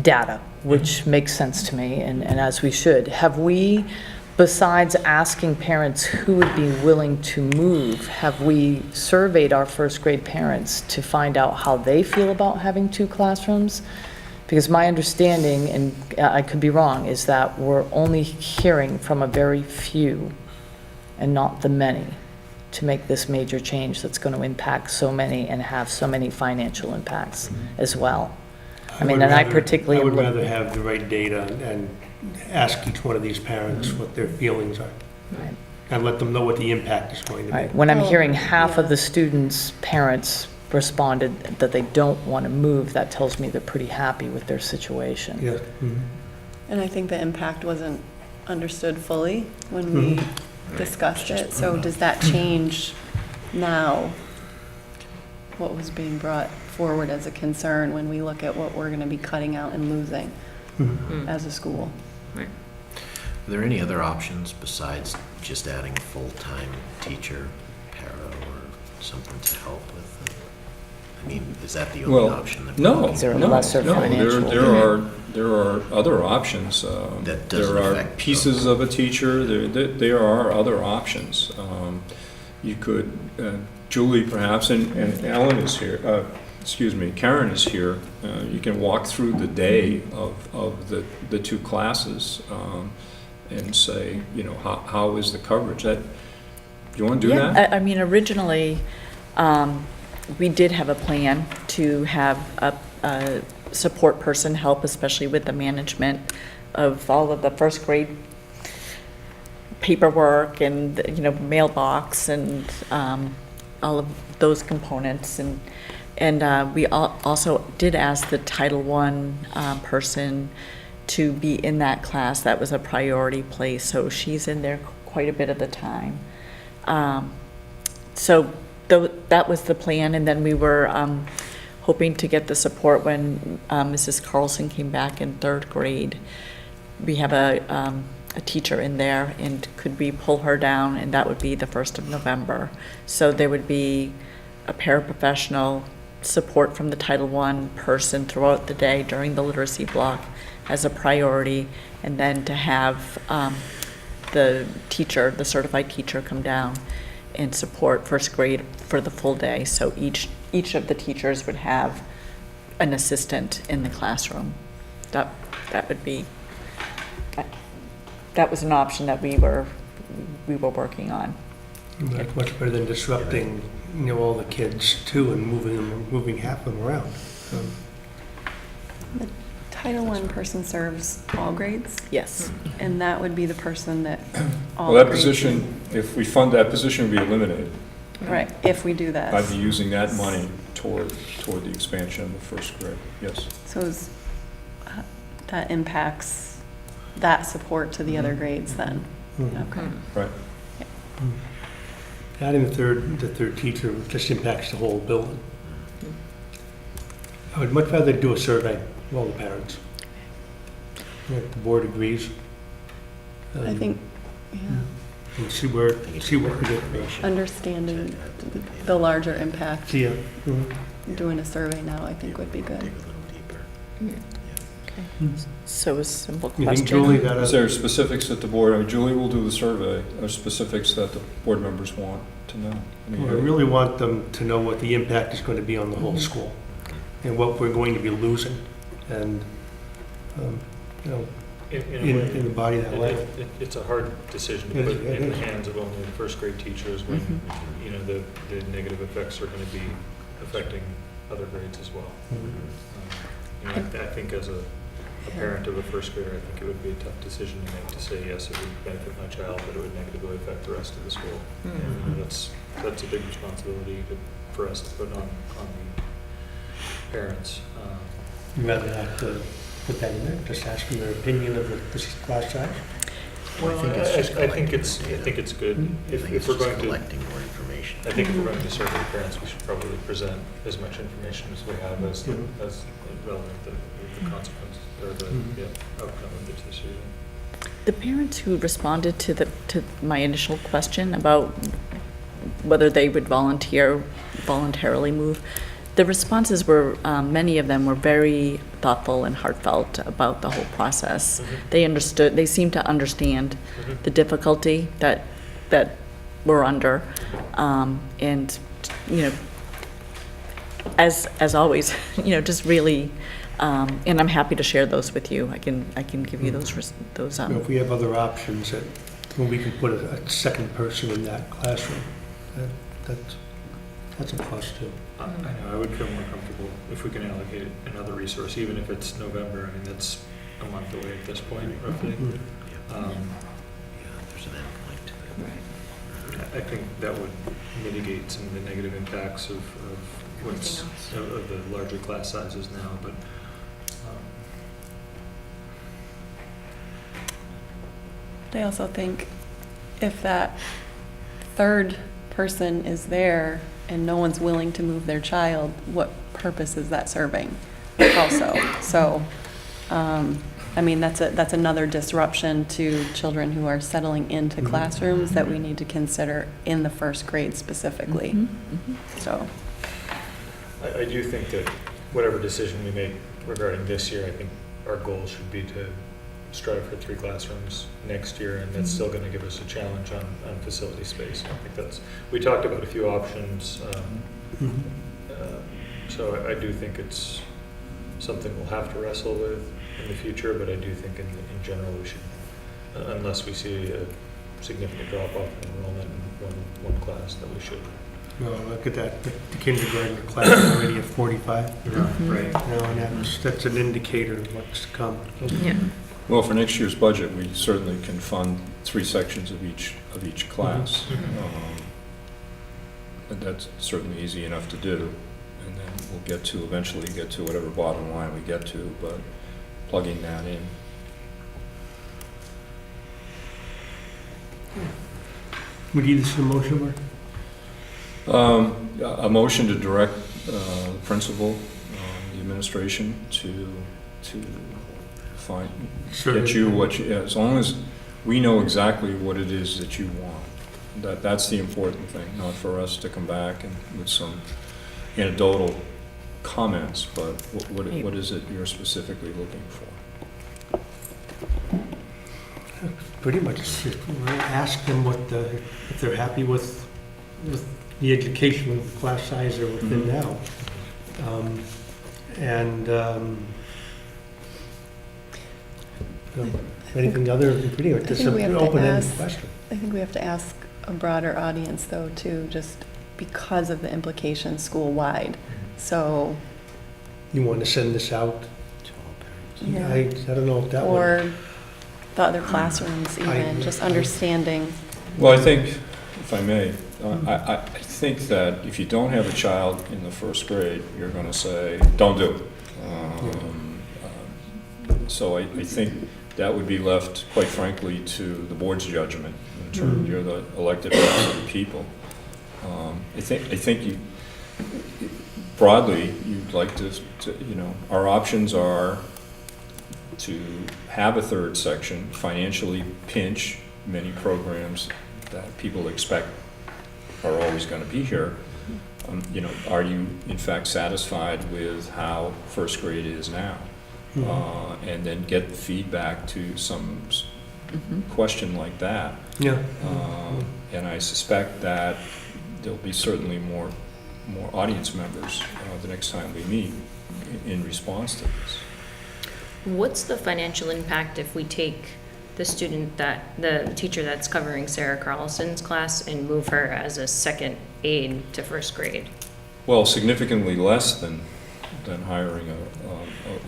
data, which makes sense to me, and as we should. Have we, besides asking parents who would be willing to move, have we surveyed our first grade parents to find out how they feel about having 2 classrooms? Because my understanding, and I could be wrong, is that we're only hearing from a very few and not the many to make this major change that's going to impact so many and have so many financial impacts as well. I mean, and I particularly... I would rather have the right data and ask each one of these parents what their feelings are. Right. And let them know what the impact is going to be. Right. When I'm hearing half of the students' parents responded that they don't want to move, that tells me they're pretty happy with their situation. Yeah. And I think the impact wasn't understood fully when we discussed it. So does that change now what was being brought forward as a concern when we look at what we're going to be cutting out and losing as a school? Are there any other options besides just adding a full-time teacher, para, or something to help with it? I mean, is that the only option? That there are other options. That doesn't there are affect pieces of a teacher. There are other options. You could, Julie perhaps, and Ellen is here. Karen is here. You can walk through the day of the 2 classes and say, you know, how is the coverage? Do you want to do that? I mean, originally, we did have a plan to have a support person help, especially with the management of all of the first grade paperwork and, you know, mailbox and all of those components. And we also did ask the Title I person to be in that class. That was a priority place, so she's in there quite a bit of the time. So that was the plan, and then we were hoping to get the support when Mrs. Carlson came back in 3rd grade. We have a teacher in there, and could we pull her down, and that would be the 1st of November. So there would be a paraprofessional support from the Title I person throughout the day during the literacy block as a priority, and then to have the teacher, the certified teacher, come down and support first grade for the full day. So each of the teachers would have an assistant in the classroom. that would be, that was an option that we were working on. That's much better than disrupting, all the kids too and moving half of them around. The Title I person serves all grades, Yes. and that would be the person that all Well, that grades- position, if we fund that position, would be eliminated. Right, if we do that. I'd be using that money toward the expansion of the first grade, yes. So that impacts that support to the other grades then? Mhm. Okay. Right. Adding the third teacher just impacts the whole building. I would much rather do a survey of all the parents. If the board agrees. I think, yeah, And see where we get. understanding the larger impact, See ya. doing a survey now, I think would be good. Dig a little deeper. So a simple You question. think Julie got Is there specifics that the board, Julie will do the survey, or specifics that the board members want to know? I mean, I really want them to know what the impact is going to be on the whole school and what we're going to be losing. And, in the body that way. It's a hard decision to It is, put it in the is. hands of only the first grade teachers when, the negative effects are going to be affecting other grades as well. I think as a parent of a first grader, I think it would be a tough decision to make to say, yes, it would benefit my child, but it would negatively affect the rest of the school. And that's a big responsibility for us to put on the parents. You'd rather not put that in there, just ask them their opinion of the class size? Well, I think it's just I think it's good. I think it's If we're just going to, collecting more information. I think if we're going to survey parents, we should probably present as much information as we have as relevant to the consequences or the outcome of the decision. The parents who responded to my initial question about whether they would voluntarily move, the responses were, many of them were very thoughtful and heartfelt about the whole process. They seemed to understand the difficulty that we're under, and as always, just really, and I'm happy to share those with you. I can give you those. If we have other options that, when we can put a second person in that classroom, that's a plus too. I know, I would feel more comfortable if we can allocate another resource, even if it's November. I mean, that's a month away at this point, roughly. There's an end point to it. I think that would mitigate some of the negative impacts of the larger class sizes now, but I also think if that third person is there and no one's willing to move their child, what purpose is that serving also? So, I mean, that's another disruption to children who are settling into classrooms that we need to consider in the first grade specifically. So, I do think that whatever decision we make regarding this year, I think our goal should be to strive for 3 classrooms next year, and that's still going to give us a challenge on facility space. I think we talked about a few options, so I do think it's something we'll have to wrestle with in the future, but I do think in general we should, unless we see a significant drop-off in enrollment in one class, that we should. No, look at that, the kindergarten class is already at 45. Right. And that's an indicator of what's to come. Yeah. Well, for next year's budget, we certainly can fund 3 sections of each class. And that's certainly easy enough to do. And then we'll eventually get to whatever bottom line we get to, but plugging that in. Would you see a motion, Mark? A motion to direct the principal, the administration to get you what you, as long as we know exactly what it is that you want. That's the important thing, not for us to come back and with some anecdotal comments, but what is it you're specifically looking for? Pretty much, ask them if they're happy with the education of the class size they're within now. Anything other than pretty, or just think an we have to open-ended ask- question? I think we have to ask a broader audience though too, just because of the implications school-wide. So, You want to send this out? yeah. I don't know if that would. Or the other classrooms even, just understanding. Well, I think, if I may, I think that if you don't have a child in the first grade, you're going to say, don't do it. So I think that would be left, quite frankly, to the board's judgment in terms you're the elected reps of the people. I think you, broadly, you'd like to, our options are to have a third section, financially pinch many programs that people expect are always going to be here. Are you in fact satisfied with how first grade is now? And then get feedback to some question like that. Yeah. And I suspect that there'll be certainly more audience members the next time we meet in response to this. What's the financial impact if we take the teacher that's covering Sarah Carlson's class and move her as a second aide to first grade? Well, significantly less than hiring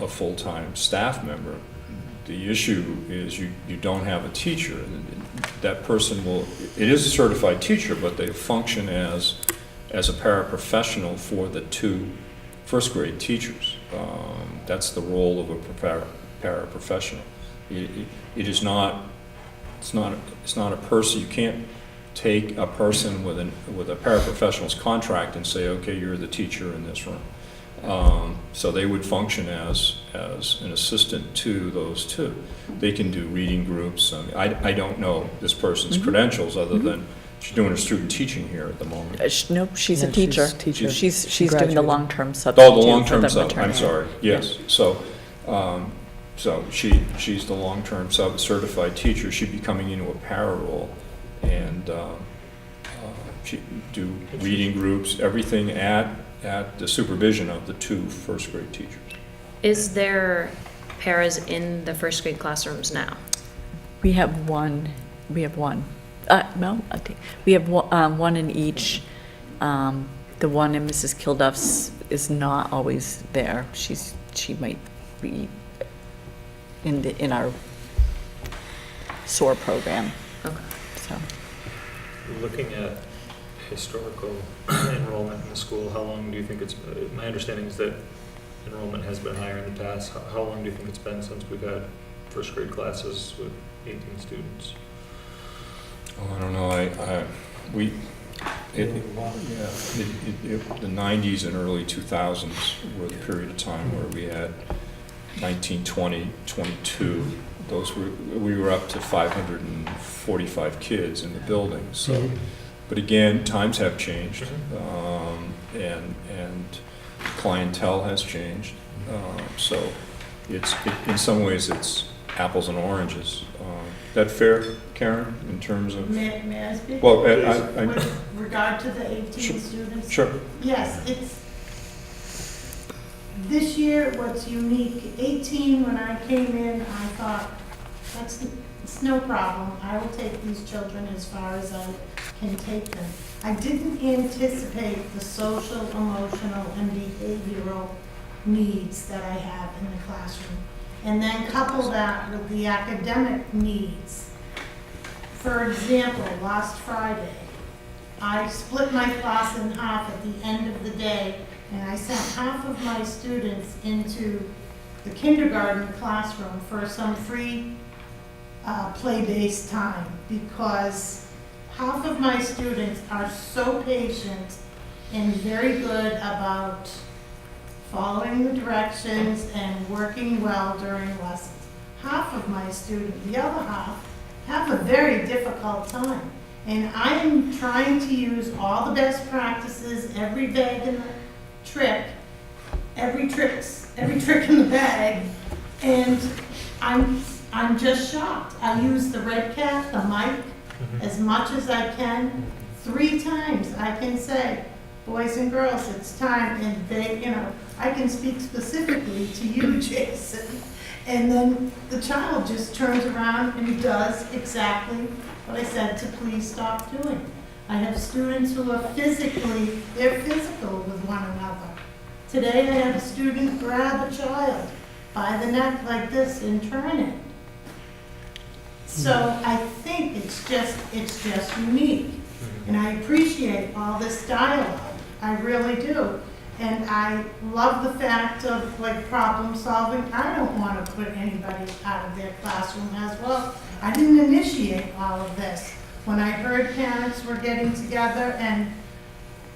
a full-time staff member. The issue is you don't have a teacher. That person it is a certified teacher, but they function as a paraprofessional for the two first grade teachers. That's the role of a paraprofessional. It's not a person. You can't take a person with a paraprofessional's contract and say, okay, you're the teacher in this room. So they would function as an assistant to those two. They can do reading groups. I don't know this person's credentials other than she's doing her student teaching here at the moment. Nope, she's Yeah, a teacher. she's She's doing the graduated. long-term substitute. Oh, the long-term for sub, I'm maternity. sorry, yes. So she's the long-term certified teacher. She'd be coming into a para role and she do reading groups, everything at the supervision of the two first grade teachers. Is there paras in the first grade classrooms now? We have one. No, I think we have one in each. The one in Mrs. Kilduff's is not always there. She might be in our SOAR program. Okay. So Looking at historical enrollment in the school, how long do you think my understanding is that enrollment has been higher in the past. How long do you think it's been since we've had first grade classes with 18 students? Oh, I don't know, the 90s and early 2000s were the period of time where we had 19, 20, 22. We were up to 545 kids in the building. So, but again, times have changed, and clientele has changed. So, in some ways it's apples and oranges. That fair, Karen, in terms of? May I speak? Well, With regard to the 18 Sure. students? Sure. Yes, this year, what's unique, 18, when I came in, I thought, it's no problem. I will take these children as far as I can take them. I didn't anticipate the social, emotional, and behavioral needs that I have in the classroom. And then couple that with the academic needs. For example, last Friday, I split my class in half at the end of the day, and I sent half of my students into the kindergarten classroom for some free play-based time, because half of my students are so patient and very good about following the directions and working well during lessons. Half of my students, the other half, have a very difficult time. And I am trying to use all the best practices, every bag in the trick, every trick in the bag, and I'm just shocked. I use the red cap, the mic, as much as I can. 3 times I can say, boys and girls, it's time, and they, I can speak specifically to you, Jason, And then the child just turns around and does exactly what I said to please stop doing. I have students who are they're physical with one another. Today I had a student grab a child by the neck like this and turn it. So I think it's just unique. And I appreciate all this dialogue. I really do. And I love the fact of like problem solving. I don't want to put anybody out of their classroom as well. I didn't initiate all of this. When I heard parents were getting together and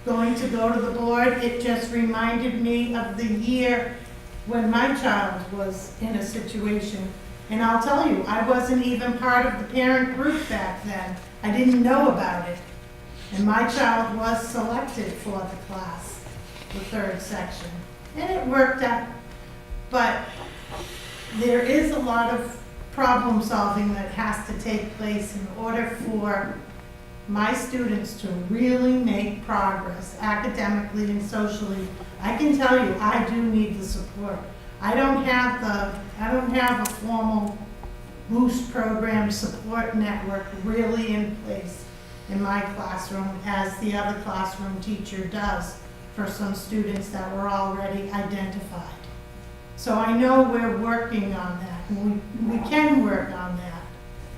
going to go to the board, it just reminded me of the year when my child was in a situation. And I'll tell you, I wasn't even part of the parent group back then. I didn't know about it. And my child was selected for the class, the third section. And it worked out. But there is a lot of problem solving that has to take place in order for my students to really make progress academically and socially. I can tell you, I do need the support. I don't have a formal boost program support network really in place in my classroom as the other classroom teacher does for some students that were already identified. So I know we're working on that, and we can work on that.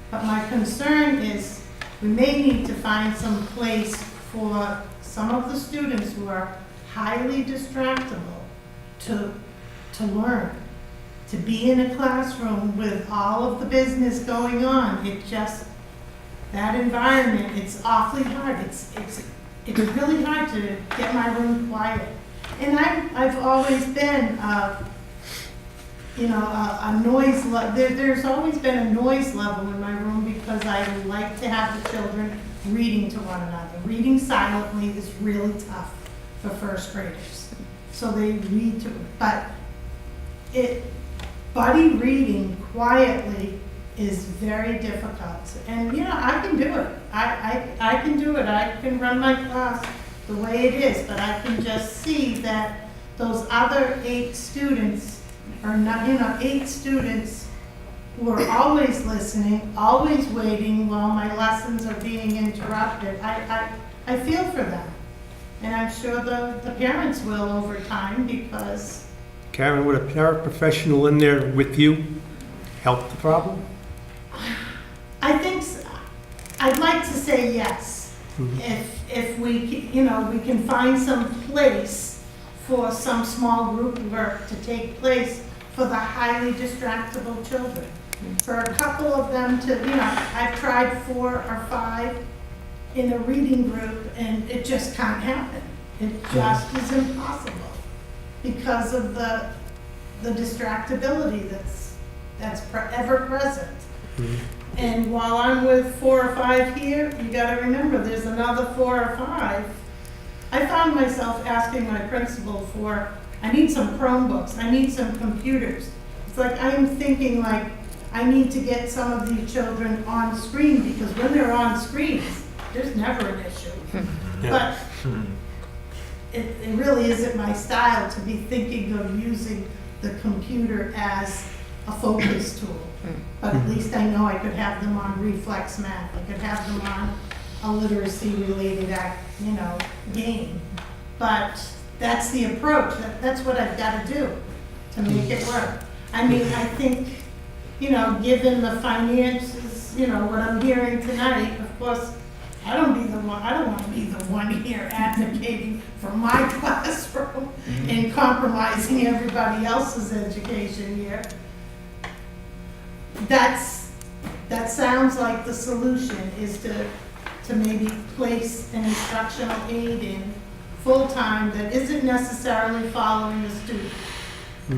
But my concern is we may need to find some place for some of the students who are highly distractible to learn, to be in a classroom with all of the business going on. That environment, it's awfully hard. It's really hard to get my room quiet. And I've always been, a noise level. There's always been a noise level in my room because I like to have the children reading to one another. Reading silently is really tough for first graders. So they read to, but buddy reading quietly is very difficult. And I can do it. I can do it. I can run my class the way it is, but I can just see that those other 8 students are not, 8 students who are always listening, always waiting while my lessons are being interrupted. I feel for them. And I'm sure the parents will over time because... Karen, would a paraprofessional in there with you help the problem? I think I'd like to say yes. If we can find some place for some small group work to take place for the highly distractible children. For a couple of them to, I've tried 4 or 5 in a reading group and it just can't happen. It just is impossible because of the distractibility that's ever present. And while I'm with 4 or 5 here, you gotta remember there's another 4 or 5. I found myself asking my principal for, I need some Chromebooks, I need some computers. It's like I am thinking like I need to get some of these children on screen because when they're on screens, there's never an issue. But it really isn't my style to be thinking of using the computer as a focus tool. But at least I know I could have them on reflex math. I could have them on a literacy-related game. But that's the approach. That's what I've got to do to make it work. I mean, I think, given the finances, what I'm hearing tonight, of course, I don't want to be the one here advocating for my classroom and compromising everybody else's education here. That sounds like the solution is to maybe place an instructional aide in full-time that isn't necessarily following the student.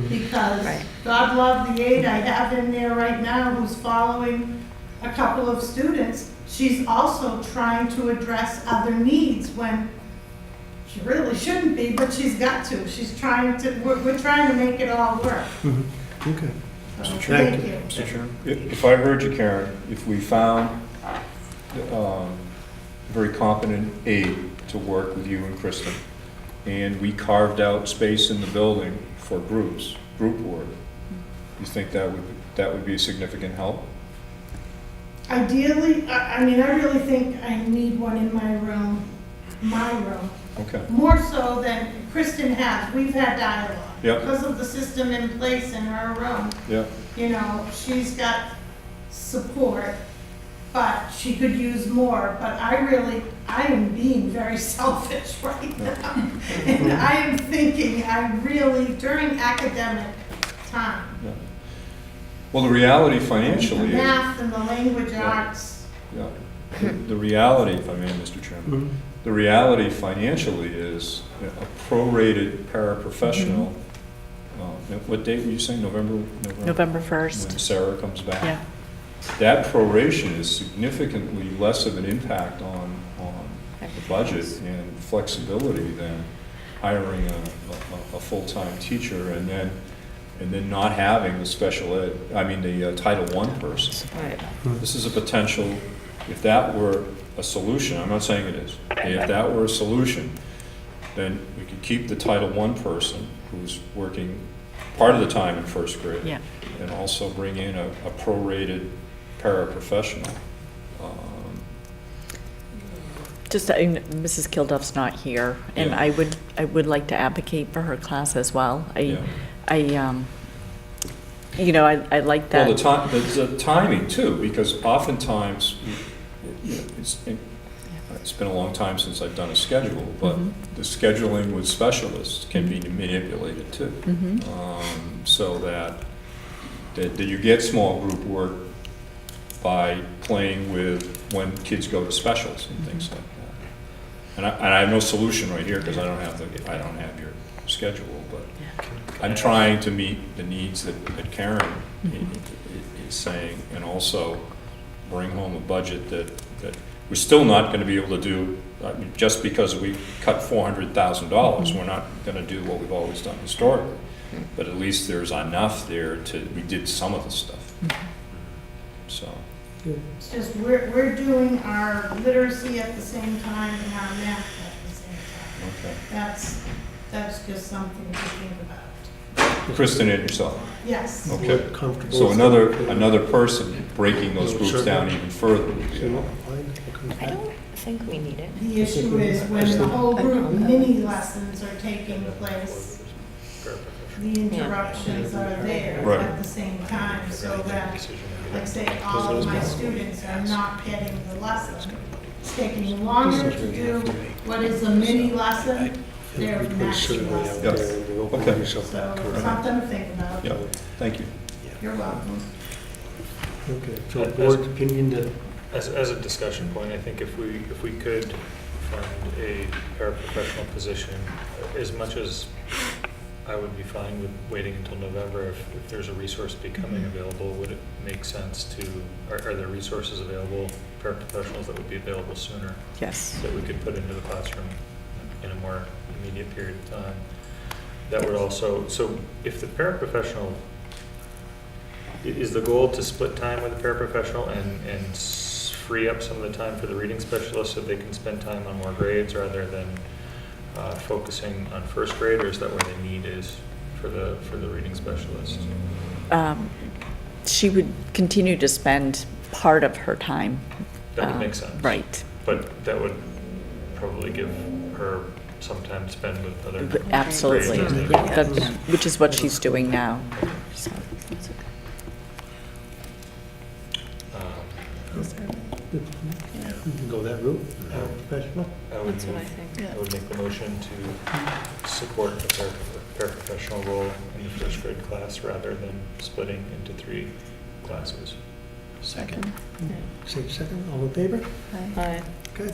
Because God love the aide I have in there right now who's following a couple of students. She's also trying to address other needs when she really shouldn't be, but she's got to. We're trying to make it all work. Okay. Thank you. Mr. Chairman, if I heard you, Karen, if we found a very competent aide to work with you and Kristen, and we carved out space in the building for group work, You think that would be a significant help? Ideally, I mean, I really think I need one in my room, Okay. more so than Kristen has. We've had dialogue. Yep. Because of the system in place in her room, Yeah. you know, she's got support, but she could use more. But I am being very selfish right now. And I am thinking, during academic time, Yeah. Well, the reality financially the is, math and the language Yeah. arts. yeah, the reality, if I may, Mr. Chairman, the reality financially is a prorated paraprofessional. What date were you saying? November? November 1st. When Sarah comes back? Yeah. That proration is significantly less of an impact on the budget and flexibility than hiring a full-time teacher and then not having the the Title I person. Right. This is a potential, if that were a solution, I'm not saying it is, if that were a solution, then we could keep the Title I person who's working part of the time in first grade. Yeah. And also bring in a prorated paraprofessional. Mrs. Kilduff's not here, and Yeah. I would like to advocate for her class as well. I like that. Well, the timing too, because oftentimes, it's been a long time since I've done a schedule, but the scheduling with specialists can be manipulated too. So that you get small group work by playing with when kids go to specials and things like that. And I have no solution right here because I don't have your schedule, but I'm trying to meet the needs that Karen is saying, and also bring home a budget that we're still not going to be able to do. I mean, just because we cut $400,000, we're not going to do what we've always done historically. But at least there's enough there we did some of the stuff. So. It's just, we're doing our literacy at the same time and our math at the same time. Okay. That's just something to think about. Kristen and yourself. Yes. Okay. So another person breaking those groups down even further would be helpful. I don't think we need it. The issue is when the whole group mini lessons are taking place, the interruptions are there Right. at the same time, so that, like say, all of my students are not getting the lesson. It's taking longer to do what is a mini lesson, they're maxi lessons. Yep. Okay. So something to think about. Yeah. Thank you. You're welcome. Okay, so board's opinion that As a discussion point, I think if we could find a paraprofessional position, as much as I would be fine with waiting until November, if there's a resource becoming available, would it make sense are there resources available, paraprofessionals that would be available sooner? Yes. That we could put into the classroom in a more immediate period of time? That would also, so if the paraprofessional, is the goal to split time with the paraprofessional and free up some of the time for the reading specialist so they can spend time on more grades rather than focusing on first grade, or is that where the need is for the reading specialist? She would continue to spend part of her time. That would make sense. Right. But that would probably give her some time to spend with other Absolutely. grades. Yeah, which is what she's doing now. So. you can go that route, professional. That's what I think. I would make the motion to support the paraprofessional role in the first grade class rather than splitting into 3 classes. Second. Say second, all in favor? Aye. Okay.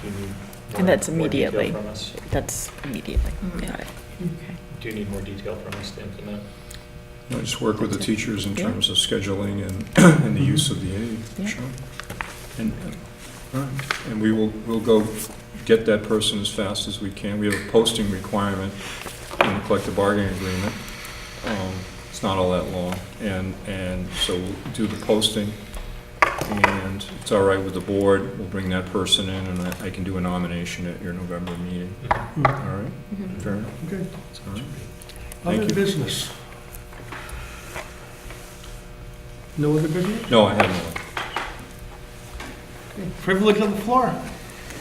Do you need And that's more detail immediately. from us? That's immediately. Got it. Okay. Do you need more detail from us to implement? I just work with the teachers in Yeah. terms of scheduling and the use of the aid, Yeah. sure. And we'll go get that person as fast as we can. We have a posting requirement in the collective bargaining agreement. It's not all that long, and so we'll do the posting, and it's all right with the board. We'll bring that person in, and I can do a nomination at your November meeting. All right? Fair enough? Okay. All right. Other Thank you. business? No other business? No, I have no. Privilege of the floor.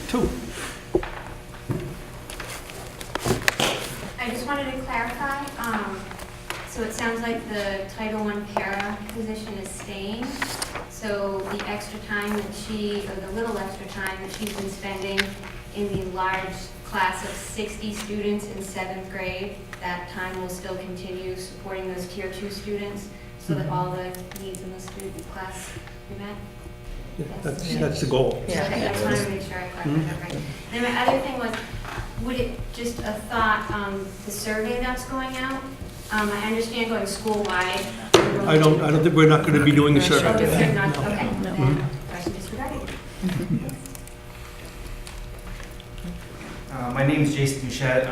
2. I just wanted to clarify, so it sounds like the Title I para position is staying. So the extra time that or the little extra time that she's been spending in the large class of 60 students in 7th grade, that time will still continue supporting those Tier 2 students so that all the needs in the student class are met. That's the goal. Okay, I just wanted to make sure I clarified that right. Then my other thing was, would it, just a thought, the survey that's going out, I understand going school-wide. I don't think we're not going to be doing a survey. Okay, not, No. okay, then I should disregard it. My name is Jason Duchette.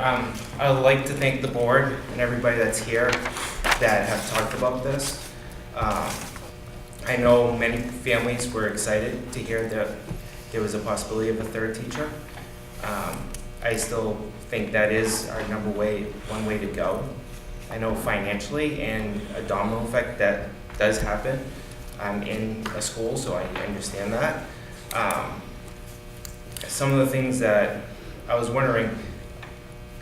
I would like to thank the board and everybody that's here that have talked about this. I know many families were excited to hear that there was a possibility of a third teacher. I still think that is our one way to go. I know financially and a domino effect that does happen. I'm in a school, so I understand that. Some of the things that I was wondering,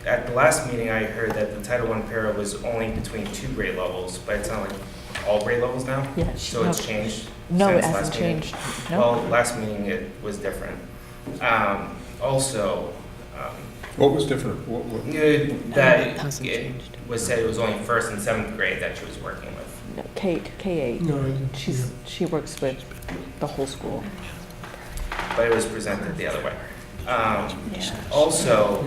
at the last meeting I heard that the Title I para was only between 2 grade levels, but it's not like all grade levels now? Yeah, So it's changed? No, it since hasn't last meeting? changed. No. Well, last meeting it was different. Also, What was different? that Hasn't it changed. was said it was only 1st and 7th grade that she was working with. No, K8. No, She works with the whole school. But it was presented the other way. Also,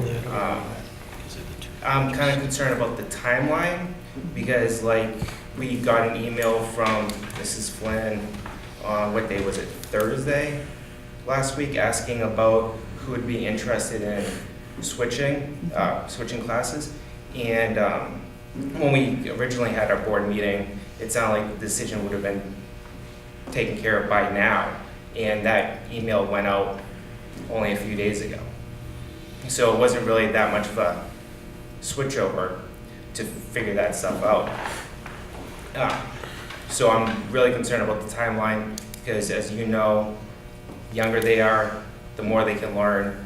I'm kind of concerned about the timeline because like we got an email from Mrs. Flynn on what day was it, Thursday last week, asking about who would be interested in switching classes. And when we originally had our board meeting, it sounded like the decision would have been taken care of by now. And that email went out only a few days ago. So it wasn't really that much of a switchover to figure that stuff out. So I'm really concerned about the timeline because as you know, younger they are, the more they can learn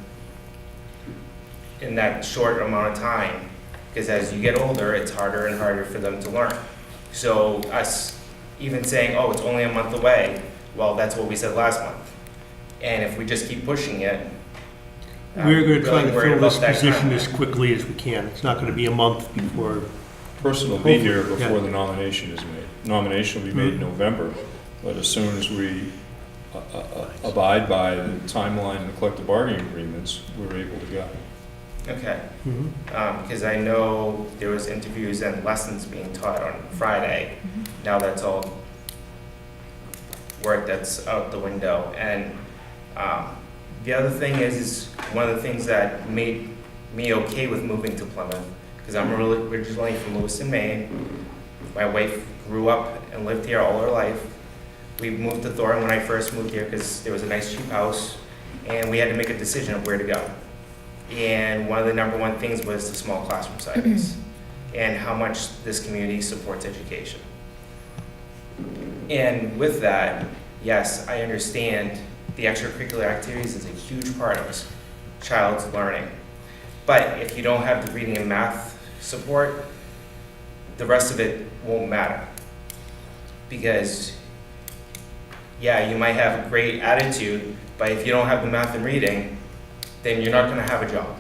in that short amount of time. Because as you get older, it's harder and harder for them to learn. So us even saying, oh, it's only a month away, well, that's what we said last month. And if we just keep pushing it, we're going to try really to worried fill this about that position timeline. as quickly as we can. It's not going to be a month before. Person will be here before Yeah. the nomination is made. Nomination will be made in November, but as soon as we abide by the timeline and the collective bargaining agreements, we're able to go. Okay. Because I know there was interviews and lessons being taught on Friday. Now that's all work that's out the window. And the other thing is one of the things that made me okay with moving to Plymouth, because I'm originally from Lewiston, Maine. My wife grew up and lived here all her life. We moved to Thornton when I first moved here because there was a nice cheap house, and we had to make a decision of where to go. And one of the #1 things was the small classroom sizes and how much this community supports education. And with that, yes, I understand the extracurricular activities is a huge part of a child's learning. But if you don't have the reading and math support, the rest of it won't matter. Because, yeah, you might have a great attitude, but if you don't have the math and reading, then you're not gonna have a job.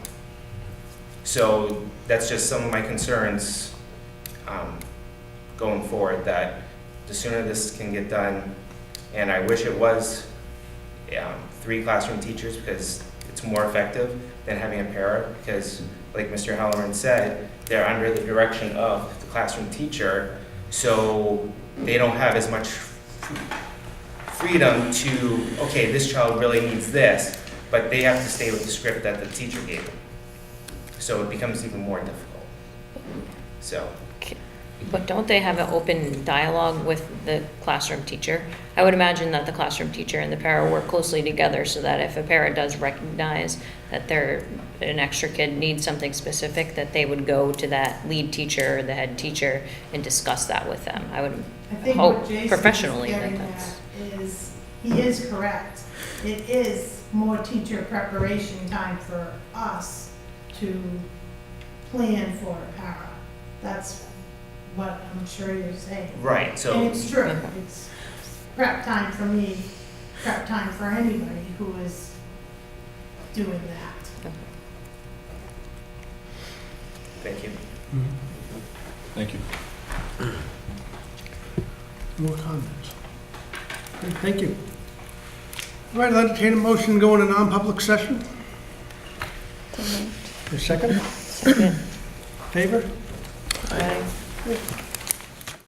So that's just some of my concerns going forward, that the sooner this can get done, and I wish it was 3 classroom teachers because it's more effective than having a para, because like Mr. Halloran said, they're under the direction of the classroom teacher, so they don't have as much freedom to, okay, this child really needs this, but they have to stay with the script that the teacher gave them. So it becomes even more difficult. So, But don't they have an open dialogue with the classroom teacher? I would imagine that the classroom teacher and the para work closely together so that if a para does recognize that an extra kid needs something specific, that they would go to that lead teacher or the head teacher and discuss that with them. I would I think what hope Jason's professionally that getting that's. at is, he is correct. It is more teacher preparation time for us to plan for a para. That's what I'm sure you're saying. Right, so. And it's true. It's prep time for me, prep time for anybody who is doing that. Thank you. Thank you. More comments? Okay, thank you. All right, I'll entertain a motion to go into non-public session. For a second? Second. Favor? Aye.